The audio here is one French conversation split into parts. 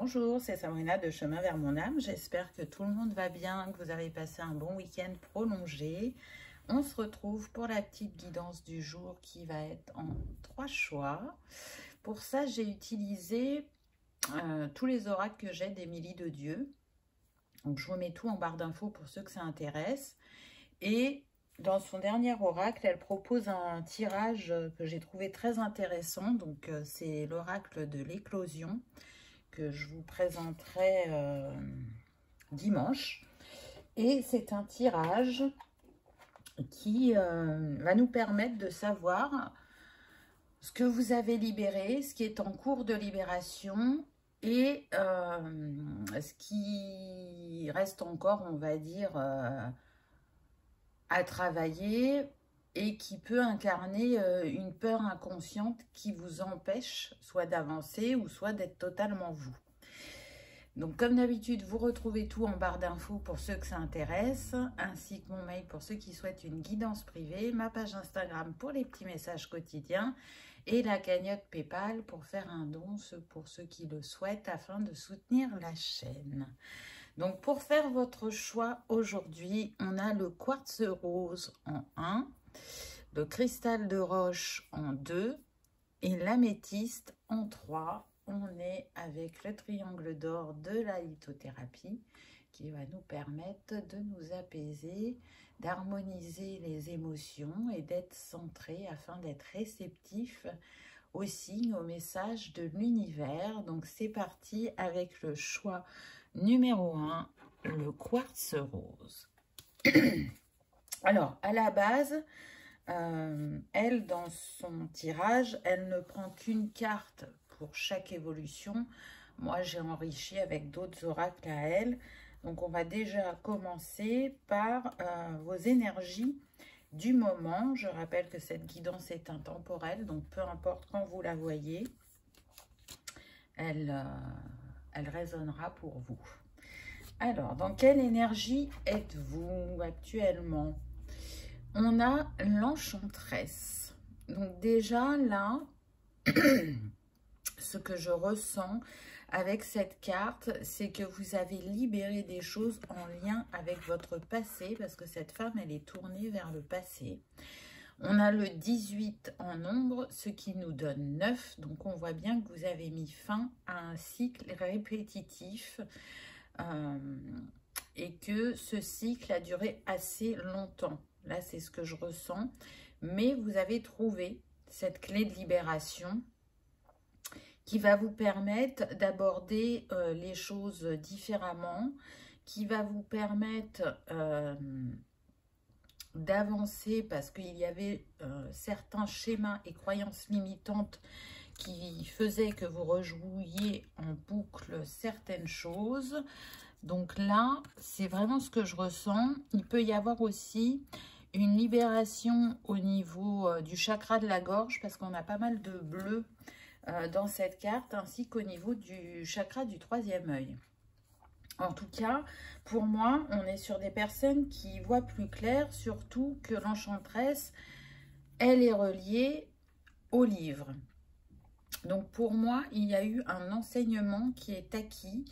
Bonjour, c'est Sabrina de Chemin vers mon âme. J'espère que tout le monde va bien, que vous avez passé un bon week-end prolongé. On se retrouve pour la petite guidance du jour qui va être en 3 choix. Pour ça, j'ai utilisé tous les oracles que j'ai d'Émilie de Dieu. Donc, je vous mets tout en barre d'infos pour ceux que ça intéresse. Et dans son dernier oracle, elle propose un tirage que j'ai trouvé très intéressant. Donc, c'est l'oracle de l'éclosion que je vous présenterai dimanche. Et c'est un tirage qui va nous permettre de savoir ce que vous avez libéré, ce qui est en cours de libération et ce qui reste encore, on va dire, à travailler et qui peut incarner une peur inconsciente qui vous empêche soit d'avancer ou soit d'être totalement vous. Donc comme d'habitude, vous retrouvez tout en barre d'infos pour ceux que ça intéresse, ainsi que mon mail pour ceux qui souhaitent une guidance privée, ma page Instagram pour les petits messages quotidiens et la cagnotte PayPal pour faire un don pour ceux qui le souhaitent afin de soutenir la chaîne. Donc pour faire votre choix aujourd'hui, on a le quartz rose en 1, le cristal de roche en 2 et l'améthyste en 3. On est avec le triangle d'or de la lithothérapie qui va nous permettre de nous apaiser, d'harmoniser les émotions et d'être centré afin d'être réceptif aux signes, aux messages de l'univers. Donc c'est parti avec le choix numéro 1, le quartz rose. Alors, à la base, elle, dans son tirage, elle ne prend qu'une carte pour chaque évolution. Moi, j'ai enrichi avec d'autres oracles à elle. Donc, on va déjà commencer par vos énergies du moment. Je rappelle que cette guidance est intemporelle, donc peu importe quand vous la voyez, elle résonnera pour vous. Alors, dans quelle énergie êtes-vous actuellement? On a l'enchanteresse. Donc déjà là, ce que je ressens avec cette carte, c'est que vous avez libéré des choses en lien avec votre passé, parce que cette femme, elle est tournée vers le passé. On a le 18 en nombre, ce qui nous donne 9. Donc on voit bien que vous avez mis fin à un cycle répétitif et que ce cycle a duré assez longtemps. Là, c'est ce que je ressens. Mais vous avez trouvé cette clé de libération qui va vous permettre d'aborder les choses différemment, qui va vous permettre d'avancer parce qu'il y avait certains schémas et croyances limitantes qui faisaient que vous rejouiez en boucle certaines choses. Donc là, c'est vraiment ce que je ressens. Il peut y avoir aussi une libération au niveau du chakra de la gorge parce qu'on a pas mal de bleu dans cette carte, ainsi qu'au niveau du chakra du 3e œil. En tout cas, pour moi, on est sur des personnes qui voient plus clair, surtout que l'enchanteresse, elle est reliée au livre. Donc pour moi, il y a eu un enseignement qui est acquis.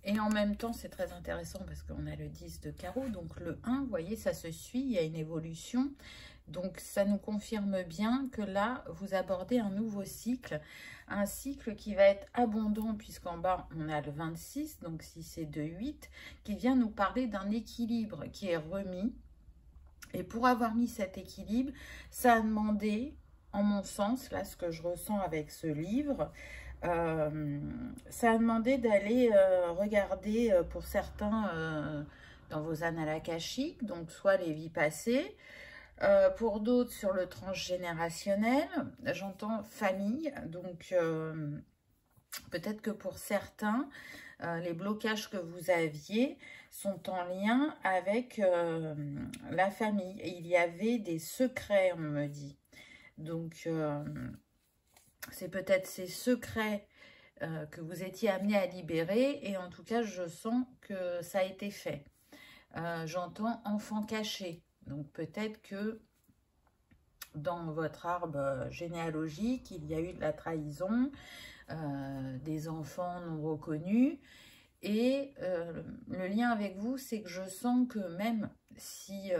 Et en même temps, c'est très intéressant parce qu'on a le 10 de carreau. Donc le 1, vous voyez, ça se suit, il y a une évolution. Donc ça nous confirme bien que là, vous abordez un nouveau cycle. Un cycle qui va être abondant puisqu'en bas, on a le 26, donc 6 et 2, 8, qui vient nous parler d'un équilibre qui est remis. Et pour avoir mis cet équilibre, ça a demandé, en mon sens, là, ce que je ressens avec ce livre, ça a demandé d'aller regarder pour certains dans vos annales akashiques, donc soit les vies passées, pour d'autres sur le transgénérationnel, j'entends famille, donc peut-être que pour certains, les blocages que vous aviez sont en lien avec la famille. Et il y avait des secrets, on me dit. Donc, c'est peut-être ces secrets que vous étiez amené à libérer. Et en tout cas, je sens que ça a été fait. J'entends enfant caché. Donc, peut-être que dans votre arbre généalogique, il y a eu de la trahison, des enfants non reconnus. Et le lien avec vous, c'est que je sens que même si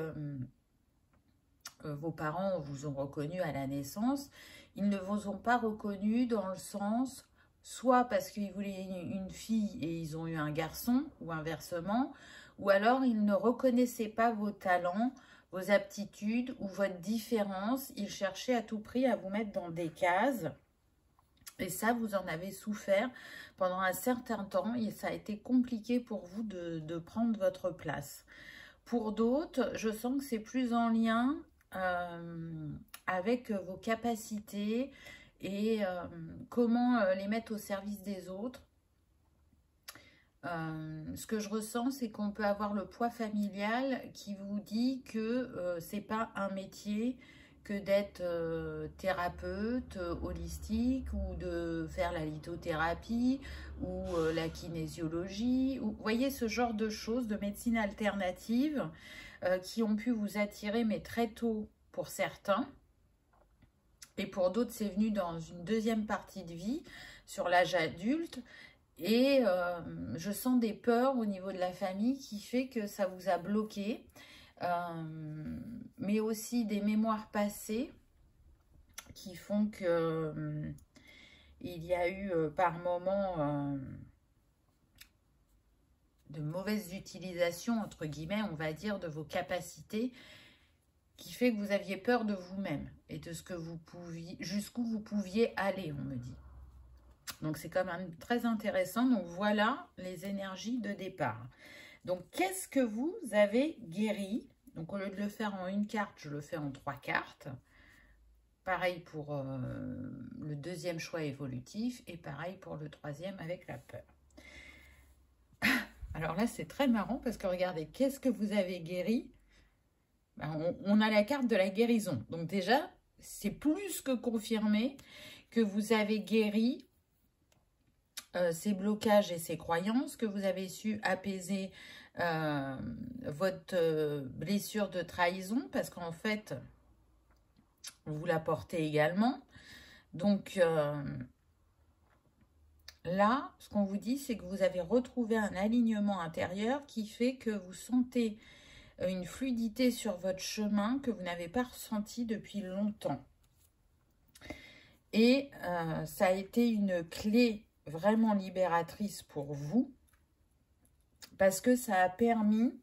vos parents vous ont reconnu à la naissance, ils ne vous ont pas reconnu dans le sens, soit parce qu'ils voulaient une fille et ils ont eu un garçon, ou inversement, ou alors ils ne reconnaissaient pas vos talents, vos aptitudes ou votre différence. Ils cherchaient à tout prix à vous mettre dans des cases. Et ça, vous en avez souffert pendant un certain temps et ça a été compliqué pour vous de prendre votre place. Pour d'autres, je sens que c'est plus en lien avec vos capacités et comment les mettre au service des autres. Ce que je ressens, c'est qu'on peut avoir le poids familial qui vous dit que c'est pas un métier que d'être thérapeute holistique ou de faire la lithothérapie ou la kinésiologie. Ou, vous voyez, ce genre de choses, de médecine alternative qui ont pu vous attirer, mais très tôt pour certains. Et pour d'autres, c'est venu dans une deuxième partie de vie, sur l'âge adulte. Et je sens des peurs au niveau de la famille qui fait que ça vous a bloqué. Mais aussi des mémoires passées qui font que il y a eu par moments de mauvaise utilisation, entre guillemets, on va dire, de vos capacités, qui fait que vous aviez peur de vous-même et de ce que vous pouviez, jusqu'où vous pouviez aller, on me dit. Donc c'est quand même très intéressant. Donc voilà les énergies de départ. Donc qu'est-ce que vous avez guéri? Donc au lieu de le faire en une carte, je le fais en 3 cartes. Pareil pour le deuxième choix évolutif et pareil pour le troisième avec la peur. Alors là, c'est très marrant parce que regardez, qu'est-ce que vous avez guéri? Ben, on a la carte de la guérison. Donc déjà, c'est plus que confirmé que vous avez guéri ces blocages et ces croyances, que vous avez su apaiser votre blessure de trahison, parce qu'en fait, vous la portez également. Donc là, ce qu'on vous dit, c'est que vous avez retrouvé un alignement intérieur qui fait que vous sentez une fluidité sur votre chemin que vous n'avez pas ressenti depuis longtemps. Et ça a été une clé vraiment libératrice pour vous, parce que ça a permis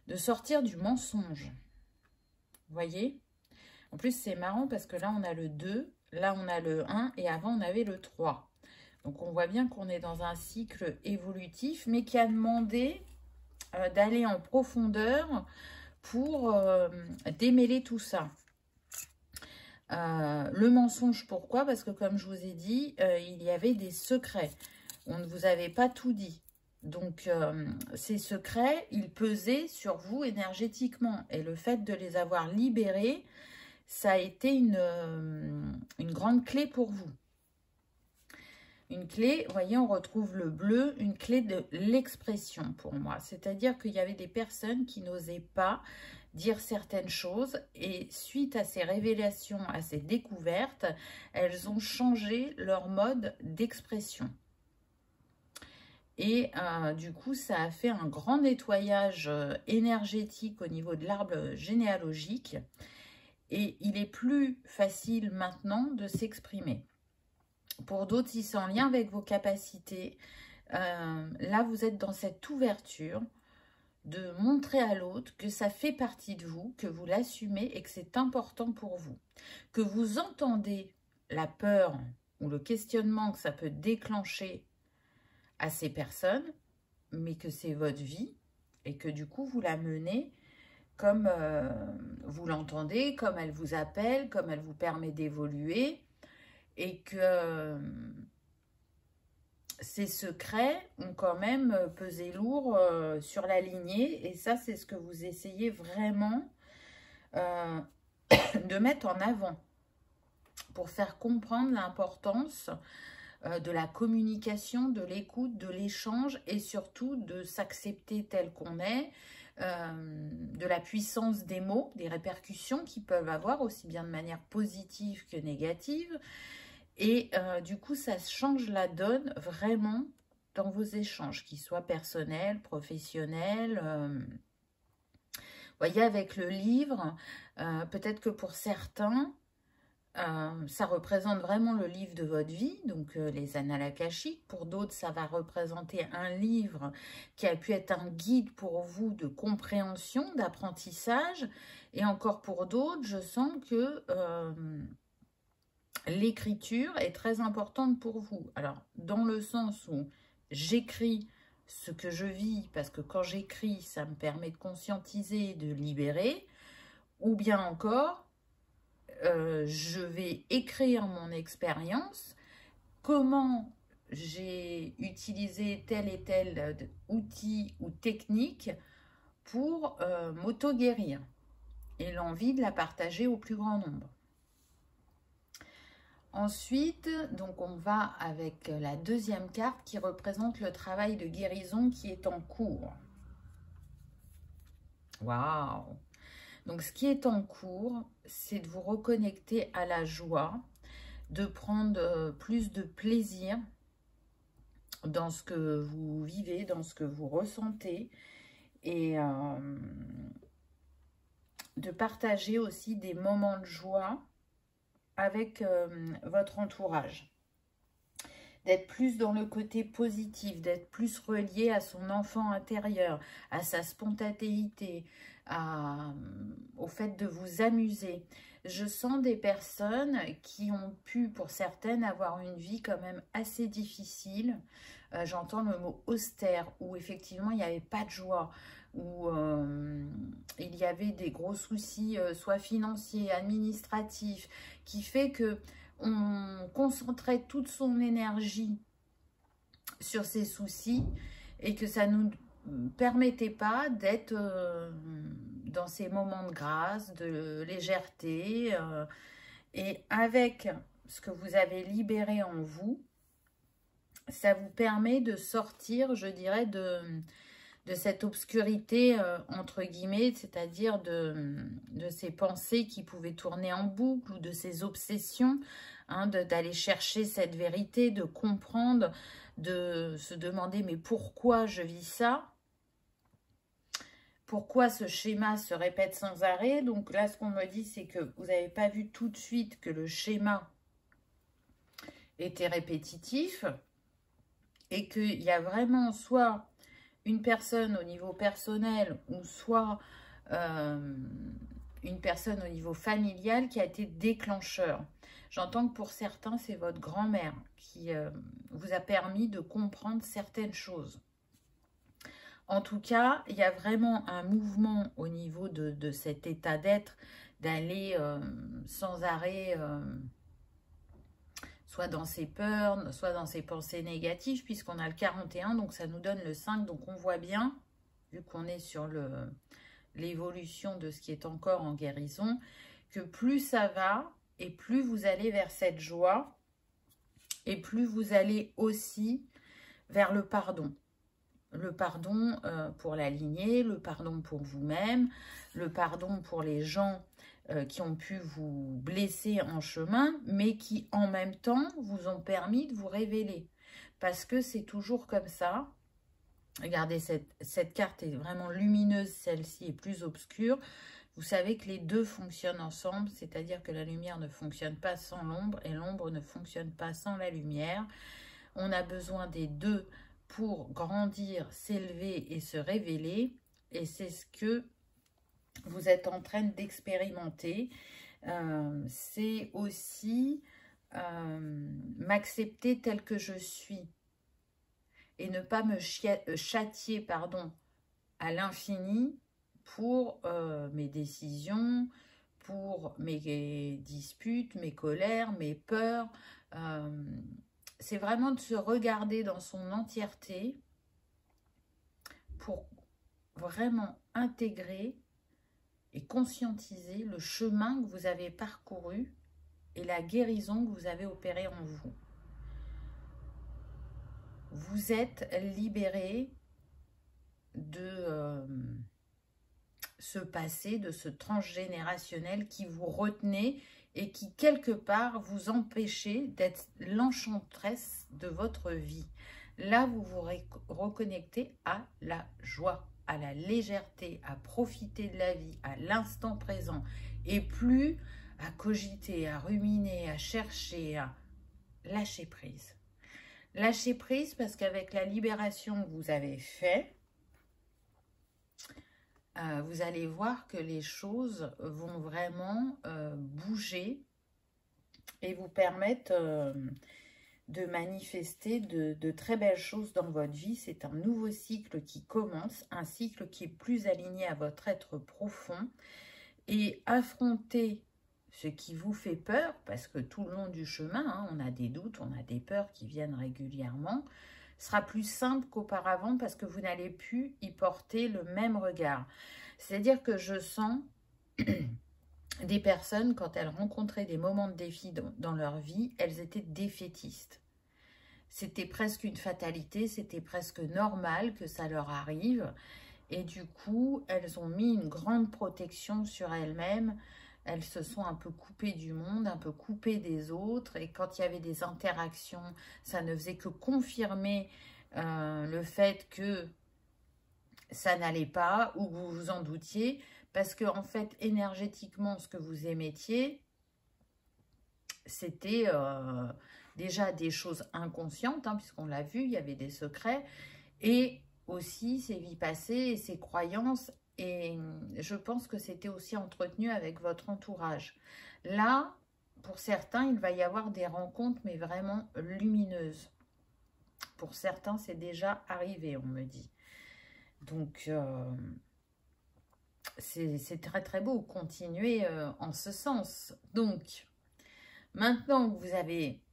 de sortir du mensonge. Vous voyez? En plus, c'est marrant parce que là, on a le 2, là, on a le 1 et avant, on avait le 3. Donc, on voit bien qu'on est dans un cycle évolutif, mais qui a demandé d'aller en profondeur pour démêler tout ça. Le mensonge, pourquoi? Parce que comme je vous ai dit, il y avait des secrets. On ne vous avait pas tout dit. Donc, ces secrets, ils pesaient sur vous énergétiquement. Et le fait de les avoir libérés, ça a été une grande clé pour vous. Une clé, vous voyez, on retrouve le bleu, une clé de l'expression pour moi. C'est-à-dire qu'il y avait des personnes qui n'osaient pas dire certaines choses et suite à ces révélations, à ces découvertes, elles ont changé leur mode d'expression. Et du coup, ça a fait un grand nettoyage énergétique au niveau de l'arbre généalogique et il est plus facile maintenant de s'exprimer. Pour d'autres, si c'est en lien avec vos capacités, là, vous êtes dans cette ouverture de montrer à l'autre que ça fait partie de vous, que vous l'assumez et que c'est important pour vous. Que vous entendez la peur ou le questionnement que ça peut déclencher à ces personnes, mais que c'est votre vie et que du coup, vous la menez comme vous l'entendez, comme elle vous appelle, comme elle vous permet d'évoluer et que ces secrets ont quand même pesé lourd sur la lignée. Et ça, c'est ce que vous essayez vraiment de mettre en avant pour faire comprendre l'importance de la communication, de l'écoute, de l'échange et surtout de s'accepter tel qu'on est, de la puissance des mots, des répercussions qu'ils peuvent avoir aussi bien de manière positive que négative. Et du coup, ça change la donne vraiment dans vos échanges, qu'ils soient personnels, professionnels. Voyez, avec le livre, peut-être que pour certains, ça représente vraiment le livre de votre vie, donc les annales akashiques. Pour d'autres, ça va représenter un livre qui a pu être un guide pour vous de compréhension, d'apprentissage. Et encore pour d'autres, je sens que l'écriture est très importante pour vous. Alors, dans le sens où j'écris ce que je vis, parce que quand j'écris, ça me permet de conscientiser, de libérer, ou bien encore, je vais écrire mon expérience, comment j'ai utilisé tel et tel outil ou technique pour m'auto-guérir et l'envie de la partager au plus grand nombre. Ensuite, donc on va avec la deuxième carte qui représente le travail de guérison qui est en cours. Waouh! Donc, ce qui est en cours, c'est de vous reconnecter à la joie, de prendre plus de plaisir dans ce que vous vivez, dans ce que vous ressentez, et de partager aussi des moments de joie avec votre entourage. D'être plus dans le côté positif, d'être plus relié à son enfant intérieur, à sa spontanéité, au fait de vous amuser. Je sens des personnes qui ont pu, pour certaines, avoir une vie quand même assez difficile. J'entends le mot austère, où effectivement il n'y avait pas de joie, où il y avait des gros soucis, soit financiers, administratifs, qui fait que on concentrait toute son énergie sur ses soucis et que ça ne nous permettait pas d'être dans ces moments de grâce, de légèreté. Et avec ce que vous avez libéré en vous, ça vous permet de sortir, je dirais, de cette obscurité, entre guillemets, c'est-à-dire de ces pensées qui pouvaient tourner en boucle ou de ces obsessions, hein, d'aller chercher cette vérité, de comprendre, de se demander mais pourquoi je vis ça? Pourquoi ce schéma se répète sans arrêt? Donc là, ce qu'on me dit, c'est que vous n'avez pas vu tout de suite que le schéma était répétitif et qu'il y a vraiment soit une personne au niveau personnel ou soit une personne au niveau familial qui a été déclencheur. J'entends que pour certains, c'est votre grand-mère qui vous a permis de comprendre certaines choses. En tout cas, il y a vraiment un mouvement au niveau de cet état d'être, d'aller sans arrêt soit dans ses peurs, soit dans ses pensées négatives, puisqu'on a le 41, donc ça nous donne le 5. Donc on voit bien, vu qu'on est sur l'évolution de ce qui est encore en guérison, que plus ça va, et plus vous allez vers cette joie, et plus vous allez aussi vers le pardon. Le pardon pour la lignée, le pardon pour vous-même, le pardon pour les gens qui ont pu vous blesser en chemin, mais qui en même temps vous ont permis de vous révéler. Parce que c'est toujours comme ça. Regardez, cette carte est vraiment lumineuse, celle-ci est plus obscure. Vous savez que les deux fonctionnent ensemble, c'est-à-dire que la lumière ne fonctionne pas sans l'ombre et l'ombre ne fonctionne pas sans la lumière. On a besoin des deux pour grandir, s'élever et se révéler. Et c'est ce que vous êtes en train d'expérimenter. C'est aussi m'accepter tel que je suis et ne pas me châtier, pardon, à l'infini pour mes décisions, pour mes disputes, mes colères, mes peurs. C'est vraiment de se regarder dans son entièreté pour vraiment intégrer et conscientiser le chemin que vous avez parcouru et la guérison que vous avez opérée en vous. Vous êtes libéré de ce passé, de ce transgénérationnel qui vous retenait et qui, quelque part, vous empêchez d'être l'enchanteresse de votre vie. Là, vous vous reconnectez à la joie, à la légèreté, à profiter de la vie, à l'instant présent, et plus à cogiter, à ruminer, à chercher, à lâcher prise. Lâcher prise parce qu'avec la libération que vous avez faite, vous allez voir que les choses vont vraiment bouger et vous permettre de manifester de très belles choses dans votre vie. C'est un nouveau cycle qui commence, un cycle qui est plus aligné à votre être profond, et affronter ce qui vous fait peur, parce que tout le long du chemin, hein, on a des doutes, on a des peurs qui viennent régulièrement, sera plus simple qu'auparavant parce que vous n'allez plus y porter le même regard. C'est-à-dire que je sens des personnes, quand elles rencontraient des moments de défi dans leur vie, elles étaient défaitistes. C'était presque une fatalité, c'était presque normal que ça leur arrive. Et du coup, elles ont mis une grande protection sur elles-mêmes. Elles se sont un peu coupées du monde, un peu coupées des autres. Et quand il y avait des interactions, ça ne faisait que confirmer le fait que ça n'allait pas ou que vous vous en doutiez. Parce que, en fait, énergétiquement, ce que vous émettiez, c'était déjà des choses inconscientes, hein, puisqu'on l'a vu, il y avait des secrets. Et aussi ses vies passées et ses croyances, et je pense que c'était aussi entretenu avec votre entourage. Là, pour certains, il va y avoir des rencontres, mais vraiment lumineuses. Pour certains, c'est déjà arrivé, on me dit. Donc, c'est très très beau. Continuez en ce sens. Donc, maintenant que vous avez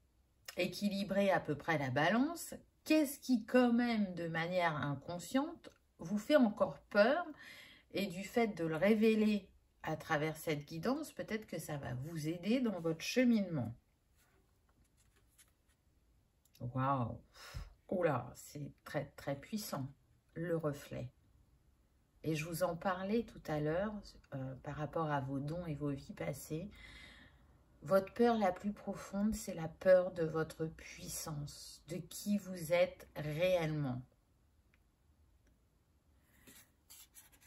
équilibré à peu près la balance, qu'est-ce qui, quand même, de manière inconsciente, vous fait encore peur? Et du fait de le révéler à travers cette guidance, peut-être que ça va vous aider dans votre cheminement. Waouh! Oula, c'est très très puissant, le reflet. Et je vous en parlais tout à l'heure par rapport à vos dons et vos vies passées. Votre peur la plus profonde, c'est la peur de votre puissance, de qui vous êtes réellement.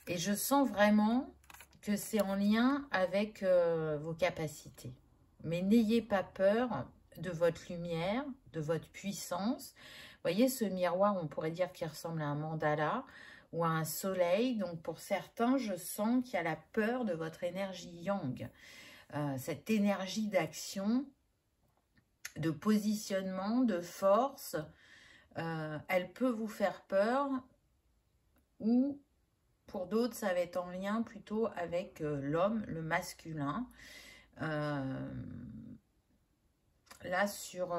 Et je sens vraiment que c'est en lien avec vos capacités. Mais n'ayez pas peur de votre lumière, de votre puissance. Vous voyez ce miroir, on pourrait dire qu'il ressemble à un mandala ou à un soleil. Donc pour certains, je sens qu'il y a la peur de votre énergie yang. Cette énergie d'action, de positionnement, de force, elle peut vous faire peur, ou pour d'autres, ça va être en lien plutôt avec l'homme, le masculin. Là, sur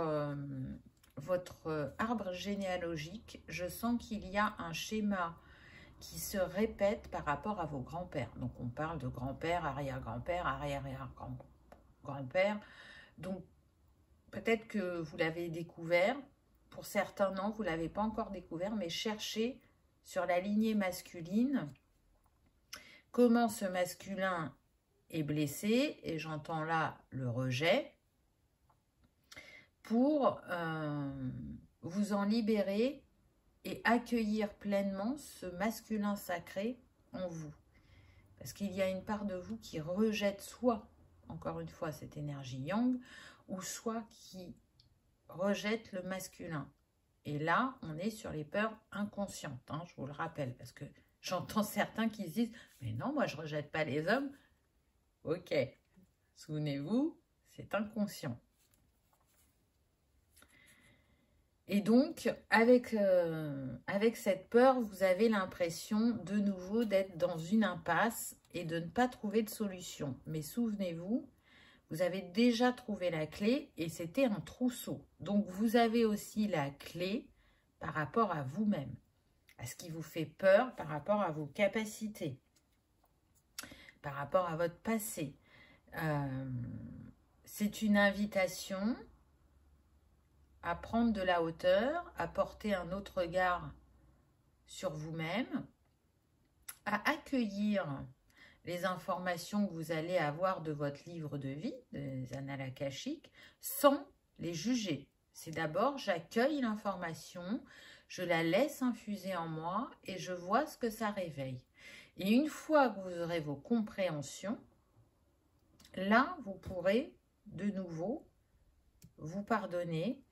votre arbre généalogique, je sens qu'il y a un schéma qui se répète par rapport à vos grands-pères. Donc, on parle de grand-père, arrière-grand-père, arrière-arrière-grand-père. Donc, peut-être que vous l'avez découvert. Pour certains, non, vous ne l'avez pas encore découvert, mais cherchez sur la lignée masculine comment ce masculin est blessé, et j'entends là le rejet, pour vous en libérer et accueillir pleinement ce masculin sacré en vous. Parce qu'il y a une part de vous qui rejette soit, encore une fois, cette énergie yang, ou soit qui rejette le masculin. Et là, on est sur les peurs inconscientes, hein, je vous le rappelle, parce que j'entends certains qui se disent « Mais non, moi, je ne rejette pas les hommes. » Ok, souvenez-vous, c'est inconscient. Et donc, avec cette peur, vous avez l'impression de nouveau d'être dans une impasse et de ne pas trouver de solution. Mais souvenez-vous, vous avez déjà trouvé la clé et c'était un trousseau. Donc, vous avez aussi la clé par rapport à vous-même, à ce qui vous fait peur par rapport à vos capacités, par rapport à votre passé. C'est une invitation à prendre de la hauteur, à porter un autre regard sur vous-même, à accueillir les informations que vous allez avoir de votre livre de vie, des annales akashiques, sans les juger. C'est d'abord, j'accueille l'information, je la laisse infuser en moi et je vois ce que ça réveille. Et une fois que vous aurez vos compréhensions, là, vous pourrez de nouveau vous pardonner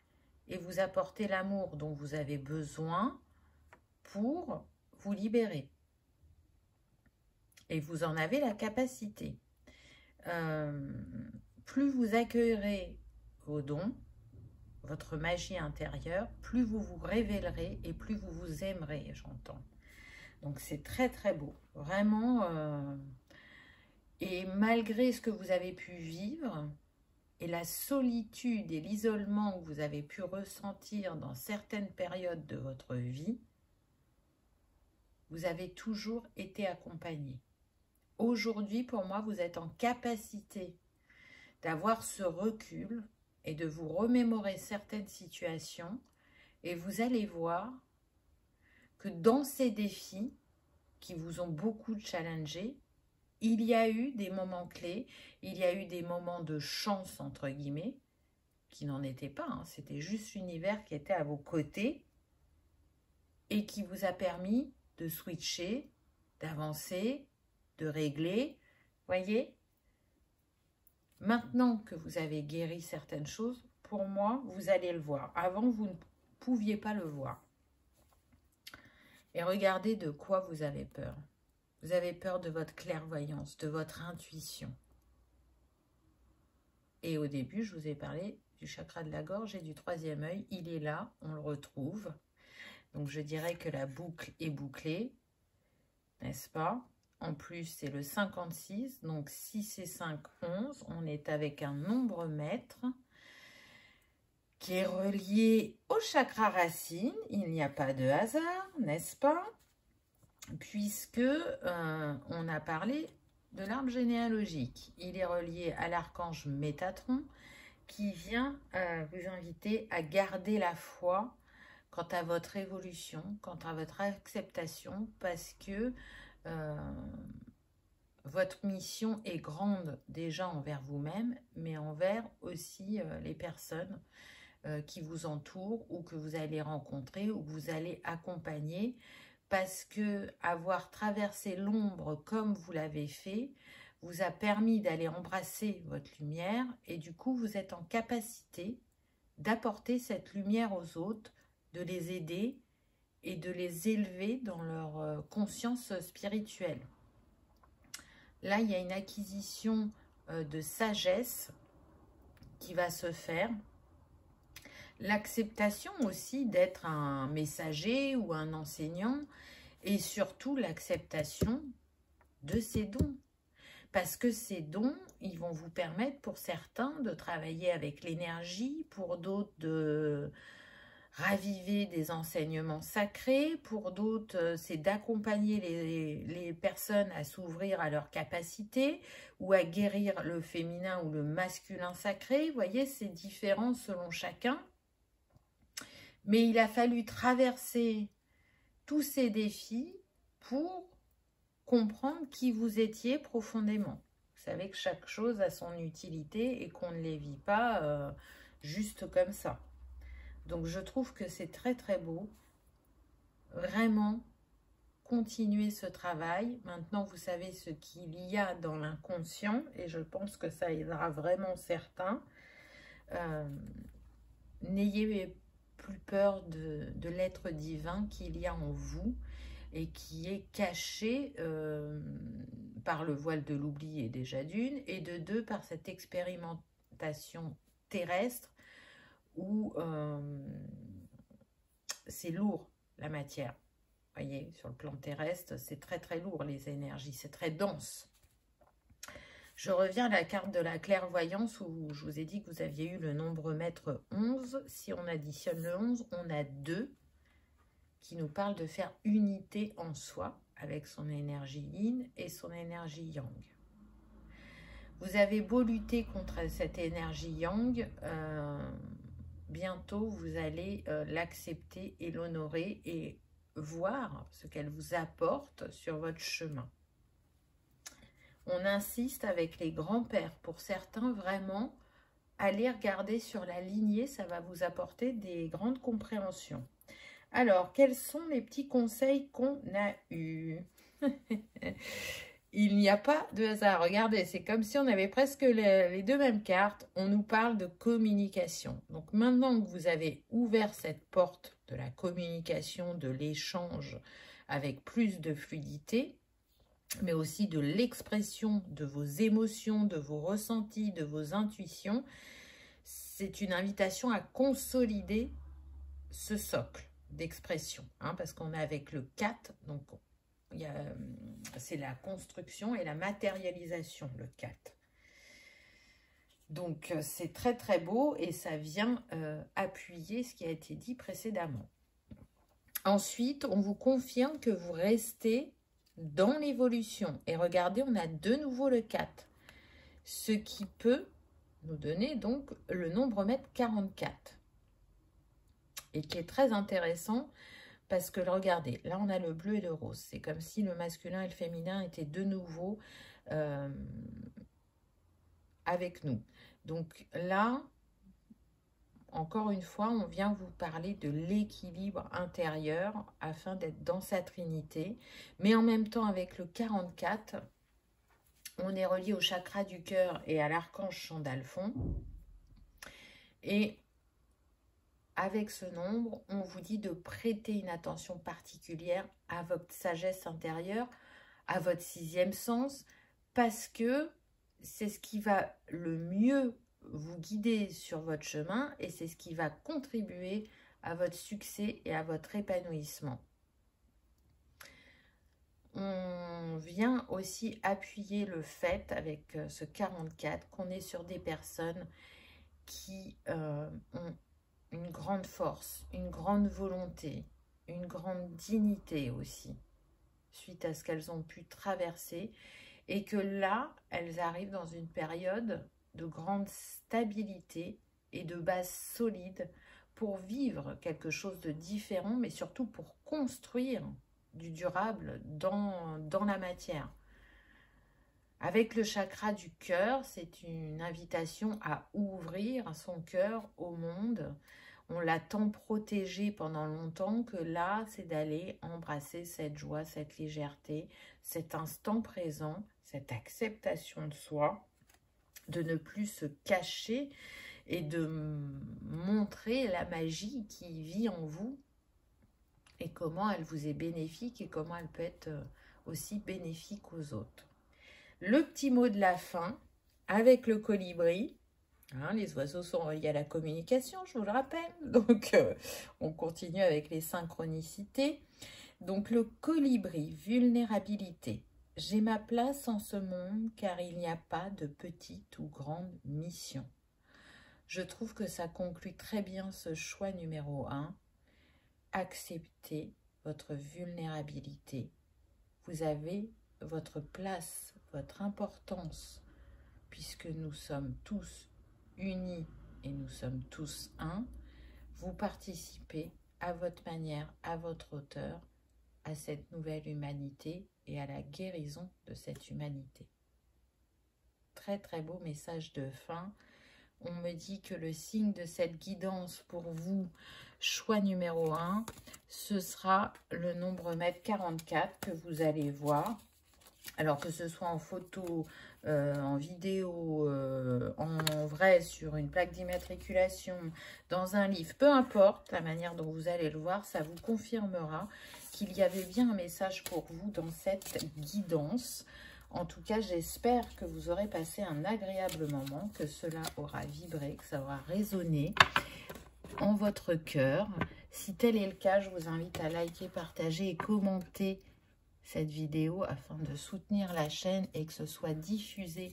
et vous apporter l'amour dont vous avez besoin pour vous libérer. Et vous en avez la capacité. Plus vous accueillerez vos dons, votre magie intérieure, plus vous vous révélerez et plus vous vous aimerez, j'entends. Donc c'est très très beau, vraiment. Et malgré ce que vous avez pu vivre, et la solitude et l'isolement que vous avez pu ressentir dans certaines périodes de votre vie, vous avez toujours été accompagné. Aujourd'hui, pour moi, vous êtes en capacité d'avoir ce recul et de vous remémorer certaines situations et vous allez voir que dans ces défis qui vous ont beaucoup challengé, il y a eu des moments clés, il y a eu des moments de chance, entre guillemets, qui n'en étaient pas, hein, c'était juste l'univers qui était à vos côtés et qui vous a permis de switcher, d'avancer, de régler, voyez. Maintenant que vous avez guéri certaines choses, pour moi, vous allez le voir. Avant, vous ne pouviez pas le voir. Et regardez de quoi vous avez peur. Vous avez peur de votre clairvoyance, de votre intuition. Et au début, je vous ai parlé du chakra de la gorge et du troisième œil. Il est là, on le retrouve. Donc, je dirais que la boucle est bouclée, n'est-ce pas? En plus, c'est le 56, donc 6 et 5, 11. On est avec un nombre maître qui est relié au chakra racine. Il n'y a pas de hasard, n'est-ce pas? Puisque on a parlé de l'arbre généalogique. Il est relié à l'archange Métatron qui vient vous inviter à garder la foi quant à votre évolution, quant à votre acceptation, parce que votre mission est grande déjà envers vous-même, mais envers aussi les personnes qui vous entourent ou que vous allez rencontrer ou que vous allez accompagner, parce que avoir traversé l'ombre comme vous l'avez fait vous a permis d'aller embrasser votre lumière et du coup vous êtes en capacité d'apporter cette lumière aux autres, de les aider et de les élever dans leur conscience spirituelle. Là, il y a une acquisition de sagesse qui va se faire. L'acceptation aussi d'être un messager ou un enseignant et surtout l'acceptation de ces dons. Parce que ces dons, ils vont vous permettre pour certains de travailler avec l'énergie, pour d'autres de raviver des enseignements sacrés, pour d'autres c'est d'accompagner les personnes à s'ouvrir à leurs capacités ou à guérir le féminin ou le masculin sacré. Vous voyez, c'est différent selon chacun. Mais il a fallu traverser tous ces défis pour comprendre qui vous étiez profondément. Vous savez que chaque chose a son utilité et qu'on ne les vit pas juste comme ça. Donc, je trouve que c'est très, très beau. Vraiment, continuez ce travail. Maintenant, vous savez ce qu'il y a dans l'inconscient et je pense que ça aidera vraiment certains. N'ayez plus peur de l'être divin qu'il y a en vous et qui est caché par le voile de l'oubli déjà d'une, et de deux, par cette expérimentation terrestre où c'est lourd la matière. Vous voyez, sur le plan terrestre, c'est très très lourd les énergies, c'est très dense. Je reviens à la carte de la clairvoyance où je vous ai dit que vous aviez eu le nombre maître 11. Si on additionne le 11, on a 2 qui nous parlent de faire unité en soi avec son énergie yin et son énergie yang. Vous avez beau lutter contre cette énergie yang, bientôt vous allez l'accepter et l'honorer et voir ce qu'elle vous apporte sur votre chemin. On insiste avec les grands-pères. Pour certains, vraiment, allez regarder sur la lignée, ça va vous apporter des grandes compréhensions. Alors, quels sont les petits conseils qu'on a eus? Il n'y a pas de hasard. Regardez, c'est comme si on avait presque les deux mêmes cartes. On nous parle de communication. Donc, maintenant que vous avez ouvert cette porte de la communication, de l'échange avec plus de fluidité, mais aussi de l'expression de vos émotions, de vos ressentis, de vos intuitions, c'est une invitation à consolider ce socle d'expression, hein, parce qu'on est avec le 4, donc c'est la construction et la matérialisation, le 4. Donc, c'est très très beau et ça vient appuyer ce qui a été dit précédemment. Ensuite, on vous confirme que vous restez dans l'évolution. Et regardez, on a de nouveau le 4. Ce qui peut nous donner donc le nombre mètre 44. Et qui est très intéressant parce que, regardez, là on a le bleu et le rose. C'est comme si le masculin et le féminin étaient de nouveau avec nous. Donc là, encore une fois, on vient vous parler de l'équilibre intérieur afin d'être dans sa trinité. Mais en même temps, avec le 44, on est relié au chakra du cœur et à l'archange Chandalphon. Et avec ce nombre, on vous dit de prêter une attention particulière à votre sagesse intérieure, à votre sixième sens, parce que c'est ce qui va le mieux vous guider sur votre chemin et c'est ce qui va contribuer à votre succès et à votre épanouissement. On vient aussi appuyer le fait avec ce 44 qu'on est sur des personnes qui ont une grande force, une grande volonté, une grande dignité aussi, suite à ce qu'elles ont pu traverser et que là, elles arrivent dans une période de grande stabilité et de base solide pour vivre quelque chose de différent, mais surtout pour construire du durable dans la matière. Avec le chakra du cœur, c'est une invitation à ouvrir son cœur au monde. On l'a tant protégé pendant longtemps que là, c'est d'aller embrasser cette joie, cette légèreté, cet instant présent, cette acceptation de soi, de ne plus se cacher et de montrer la magie qui vit en vous et comment elle vous est bénéfique et comment elle peut être aussi bénéfique aux autres. Le petit mot de la fin avec le colibri. Hein, les oiseaux sont reliés à la communication, je vous le rappelle. Donc, on continue avec les synchronicités. Donc, le colibri, vulnérabilité. J'ai ma place en ce monde car il n'y a pas de petite ou grande mission. Je trouve que ça conclut très bien ce choix numéro 1. Acceptez votre vulnérabilité. Vous avez votre place, votre importance, puisque nous sommes tous unis et nous sommes tous un. Vous participez à votre manière, à votre hauteur, à cette nouvelle humanité et à la guérison de cette humanité. Très très beau message de fin. On me dit que le signe de cette guidance pour vous, choix numéro 1, ce sera le nombre mètre 44 que vous allez voir. Alors que ce soit en photo, en vidéo, en vrai, sur une plaque d'immatriculation, dans un livre, peu importe la manière dont vous allez le voir, ça vous confirmera qu'il y avait bien un message pour vous dans cette guidance. En tout cas, j'espère que vous aurez passé un agréable moment, que cela aura vibré, que ça aura résonné en votre cœur. Si tel est le cas, je vous invite à liker, partager et commenter cette vidéo afin de soutenir la chaîne et que ce soit diffusé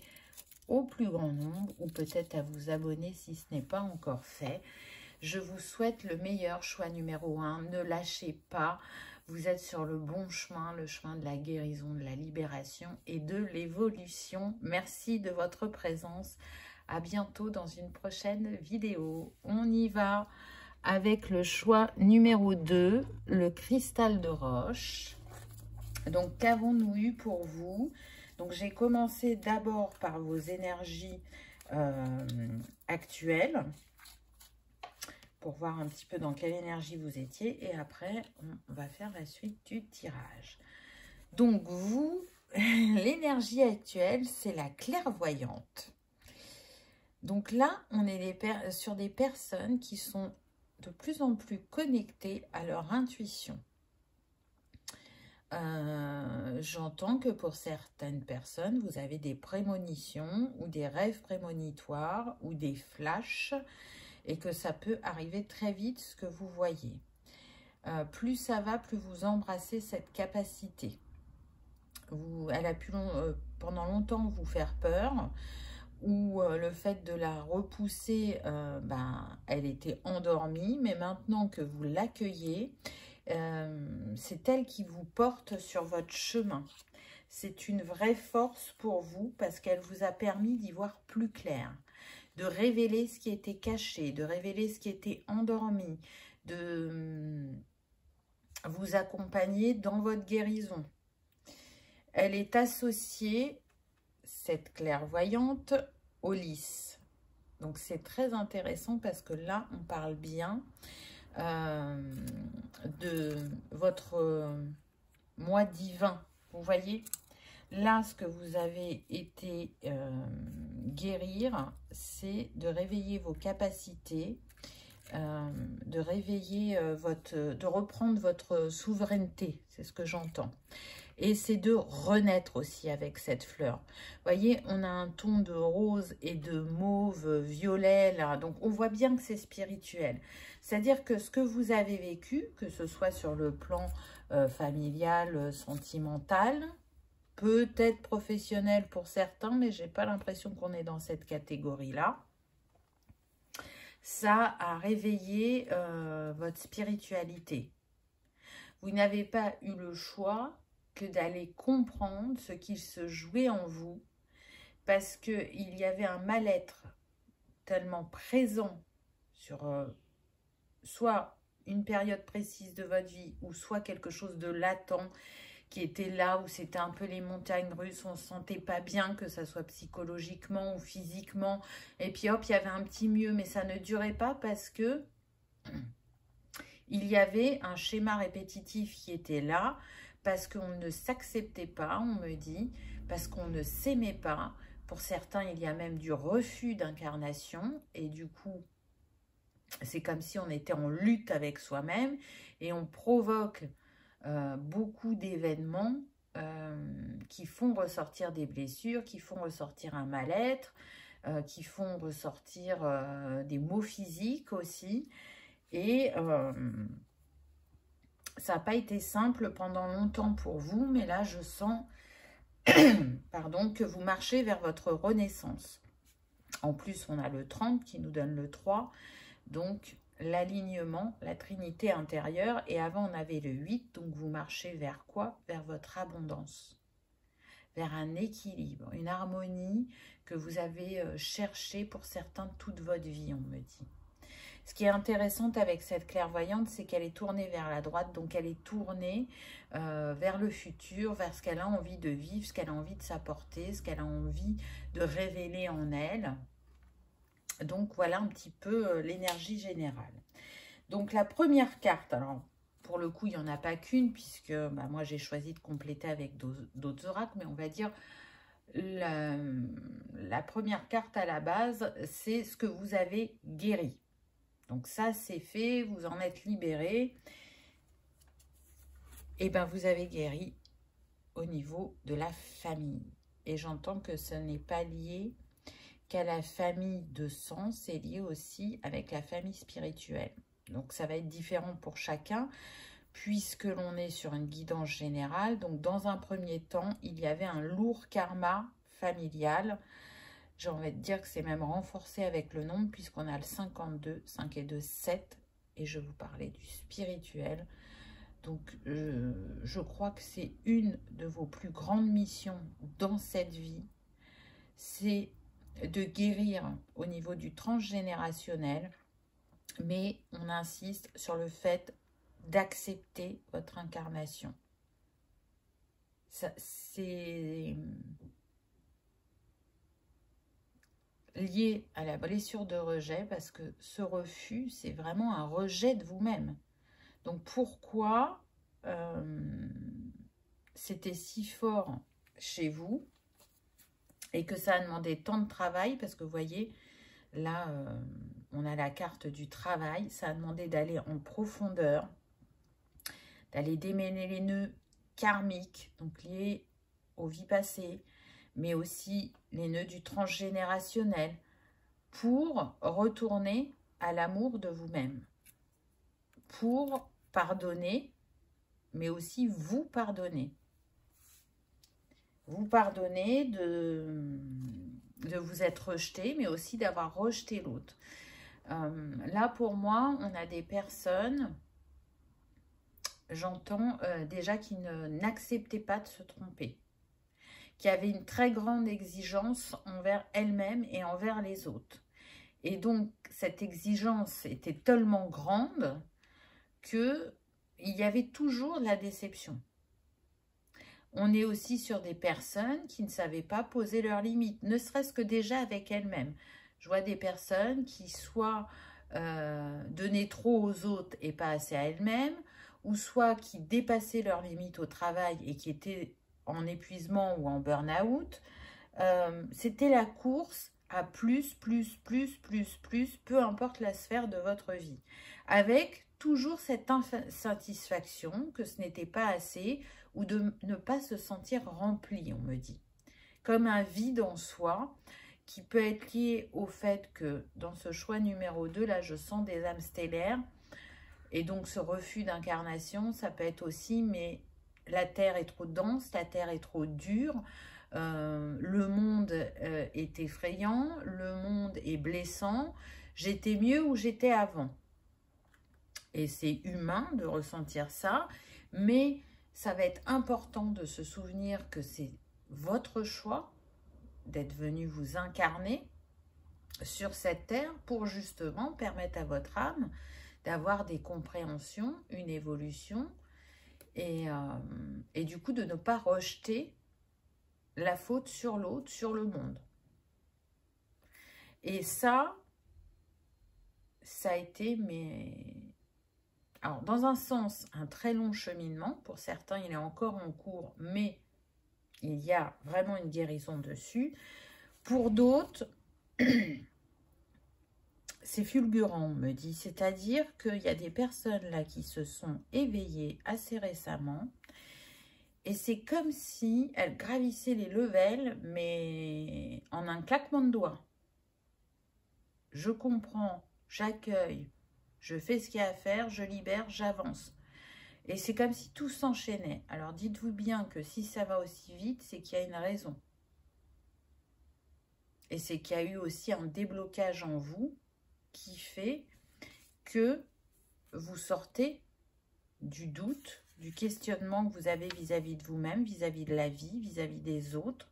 au plus grand nombre ou peut-être à vous abonner si ce n'est pas encore fait. Je vous souhaite le meilleur, choix numéro 1. Ne lâchez pas. Vous êtes sur le bon chemin, le chemin de la guérison, de la libération et de l'évolution. Merci de votre présence. À bientôt dans une prochaine vidéo. On y va avec le choix numéro 2, le cristal de roche. Donc, qu'avons-nous eu pour vous? Donc, j'ai commencé d'abord par vos énergies actuelles, pour voir un petit peu dans quelle énergie vous étiez. Et après, on va faire la suite du tirage. Donc, vous, l'énergie actuelle, c'est la clairvoyante. Donc là, on est sur des personnes qui sont de plus en plus connectées à leur intuition. J'entends que pour certaines personnes, vous avez des prémonitions ou des rêves prémonitoires ou des flashs et que ça peut arriver très vite ce que vous voyez. Plus ça va, plus vous embrassez cette capacité. Elle a pu pendant longtemps vous faire peur, ou le fait de la repousser, elle était endormie, mais maintenant que vous l'accueillez, c'est elle qui vous porte sur votre chemin. C'est une vraie force pour vous parce qu'elle vous a permis d'y voir plus clair, de révéler ce qui était caché, de révéler ce qui était endormi, de vous accompagner dans votre guérison. Elle est associée, cette clairvoyante, au lys. Donc c'est très intéressant parce que là, on parle bien de votre moi divin. Vous voyez, là, ce que vous avez été guérir, c'est de réveiller vos capacités, de réveiller de reprendre votre souveraineté, c'est ce que j'entends. Et c'est de renaître aussi avec cette fleur. Vous voyez, on a un ton de rose et de mauve violet là. Donc, on voit bien que c'est spirituel. C'est-à-dire que ce que vous avez vécu, que ce soit sur le plan familial, sentimental, peut-être professionnel pour certains, mais j'ai pas l'impression qu'on est dans cette catégorie-là. Ça a réveillé votre spiritualité. Vous n'avez pas eu le choix que d'aller comprendre ce qu'il se jouait en vous, parce qu'il y avait un mal-être tellement présent sur soit une période précise de votre vie, ou soit quelque chose de latent qui était là, où c'était un peu les montagnes russes, on ne se sentait pas bien, que ça soit psychologiquement ou physiquement, et puis hop, il y avait un petit mieux, mais ça ne durait pas parce que il y avait un schéma répétitif qui était là, parce qu'on ne s'acceptait pas, on me dit, parce qu'on ne s'aimait pas. Pour certains, il y a même du refus d'incarnation, et du coup, c'est comme si on était en lutte avec soi-même, et on provoque beaucoup d'événements qui font ressortir des blessures, qui font ressortir un mal-être, qui font ressortir des maux physiques aussi, et ça n'a pas été simple pendant longtemps pour vous, mais là, je sens pardon, que vous marchez vers votre renaissance. En plus, on a le 30 qui nous donne le 3, donc l'alignement, la trinité intérieure. Et avant, on avait le 8, donc vous marchez vers quoi? Vers votre abondance, vers un équilibre, une harmonie que vous avez cherché pour certains toute votre vie, on me dit. Ce qui est intéressant avec cette clairvoyante, c'est qu'elle est tournée vers la droite, donc elle est tournée vers le futur, vers ce qu'elle a envie de vivre, ce qu'elle a envie de s'apporter, ce qu'elle a envie de révéler en elle. Donc voilà un petit peu l'énergie générale. Donc la première carte, alors pour le coup il n'y en a pas qu'une, puisque moi j'ai choisi de compléter avec d'autres oracles, mais on va dire la première carte à la base, c'est ce que vous avez guéri. Donc ça, c'est fait, vous en êtes libéré. Et bien, vous avez guéri au niveau de la famille. Et j'entends que ce n'est pas lié qu'à la famille de sang, c'est lié aussi avec la famille spirituelle. Donc ça va être différent pour chacun, puisque l'on est sur une guidance générale. Donc dans un premier temps, il y avait un lourd karma familial. J'ai envie de dire que c'est même renforcé avec le nombre, puisqu'on a le 52, 5 et 2, 7. Et je vous parlais du spirituel. Donc, je crois que c'est une de vos plus grandes missions dans cette vie. C'est de guérir au niveau du transgénérationnel. Mais on insiste sur le fait d'accepter votre incarnation. c'est lié à la blessure de rejet, parce que ce refus, c'est vraiment un rejet de vous-même. Donc pourquoi c'était si fort chez vous et que ça a demandé tant de travail, parce que vous voyez, là, on a la carte du travail, ça a demandé d'aller en profondeur, d'aller démêler les nœuds karmiques, donc liés aux vies passées, mais aussi les nœuds du transgénérationnel, pour retourner à l'amour de vous-même, pour pardonner, mais aussi vous pardonner. Vous pardonner de vous être rejeté, mais aussi d'avoir rejeté l'autre. Là, pour moi, on a des personnes, j'entends déjà, qui n'acceptaient pas de se tromper, qui avaient une très grande exigence envers elles-mêmes et envers les autres. Et donc, cette exigence était tellement grande qu'il y avait toujours de la déception. On est aussi sur des personnes qui ne savaient pas poser leurs limites, ne serait-ce que déjà avec elles-mêmes. Je vois des personnes qui soit donnaient trop aux autres et pas assez à elles-mêmes, ou soit qui dépassaient leurs limites au travail et qui étaient en épuisement ou en burn-out. C'était la course à plus, peu importe la sphère de votre vie. Avec toujours cette insatisfaction que ce n'était pas assez, ou de ne pas se sentir rempli, on me dit. Comme un vide en soi, qui peut être lié au fait que dans ce choix numéro 2, là, je sens des âmes stellaires, et donc ce refus d'incarnation, ça peut être aussi, mais la Terre est trop dense, la Terre est trop dure, le monde est effrayant, le monde est blessant, j'étais mieux où j'étais avant. Et c'est humain de ressentir ça, mais ça va être important de se souvenir que c'est votre choix d'être venu vous incarner sur cette terre pour justement permettre à votre âme d'avoir des compréhensions, une évolution, et du coup de ne pas rejeter la faute sur l'autre, sur le monde. Et ça a été, mais... Alors, dans un sens, un très long cheminement. Pour certains, il est encore en cours, mais il y a vraiment une guérison dessus. Pour d'autres, c'est fulgurant, on me dit. C'est-à-dire qu'il y a des personnes là qui se sont éveillées assez récemment. Et c'est comme si elles gravissaient les levels, mais en un claquement de doigts. Je comprends, j'accueille, je fais ce qu'il y a à faire, je libère, j'avance. Et c'est comme si tout s'enchaînait. Alors dites-vous bien que si ça va aussi vite, c'est qu'il y a une raison. Et c'est qu'il y a eu aussi un déblocage en vous qui fait que vous sortez du doute, du questionnement que vous avez vis-à-vis de vous-même, vis-à-vis de la vie, vis-à-vis des autres.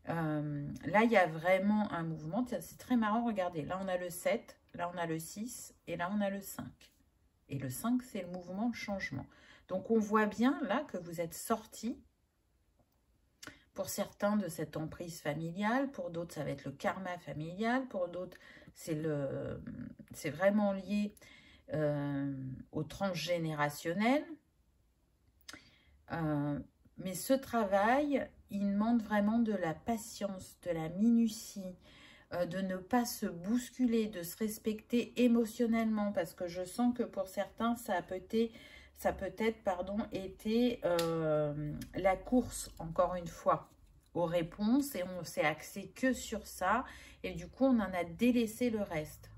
Là, il y a vraiment un mouvement. C'est très marrant, regardez. Là, on a le 7, là, on a le 6 et là, on a le 5. Et le 5, c'est le mouvement changement. Donc, on voit bien là que vous êtes sortis, pour certains, de cette emprise familiale. Pour d'autres, ça va être le karma familial. Pour d'autres, c'est vraiment lié au transgénérationnel. Mais ce travail, il demande vraiment de la patience, de la minutie, de ne pas se bousculer, de se respecter émotionnellement, parce que je sens que pour certains, ça a peut-être été la course, encore une fois, aux réponses, et on s'est axé que sur ça, et du coup, on en a délaissé le reste.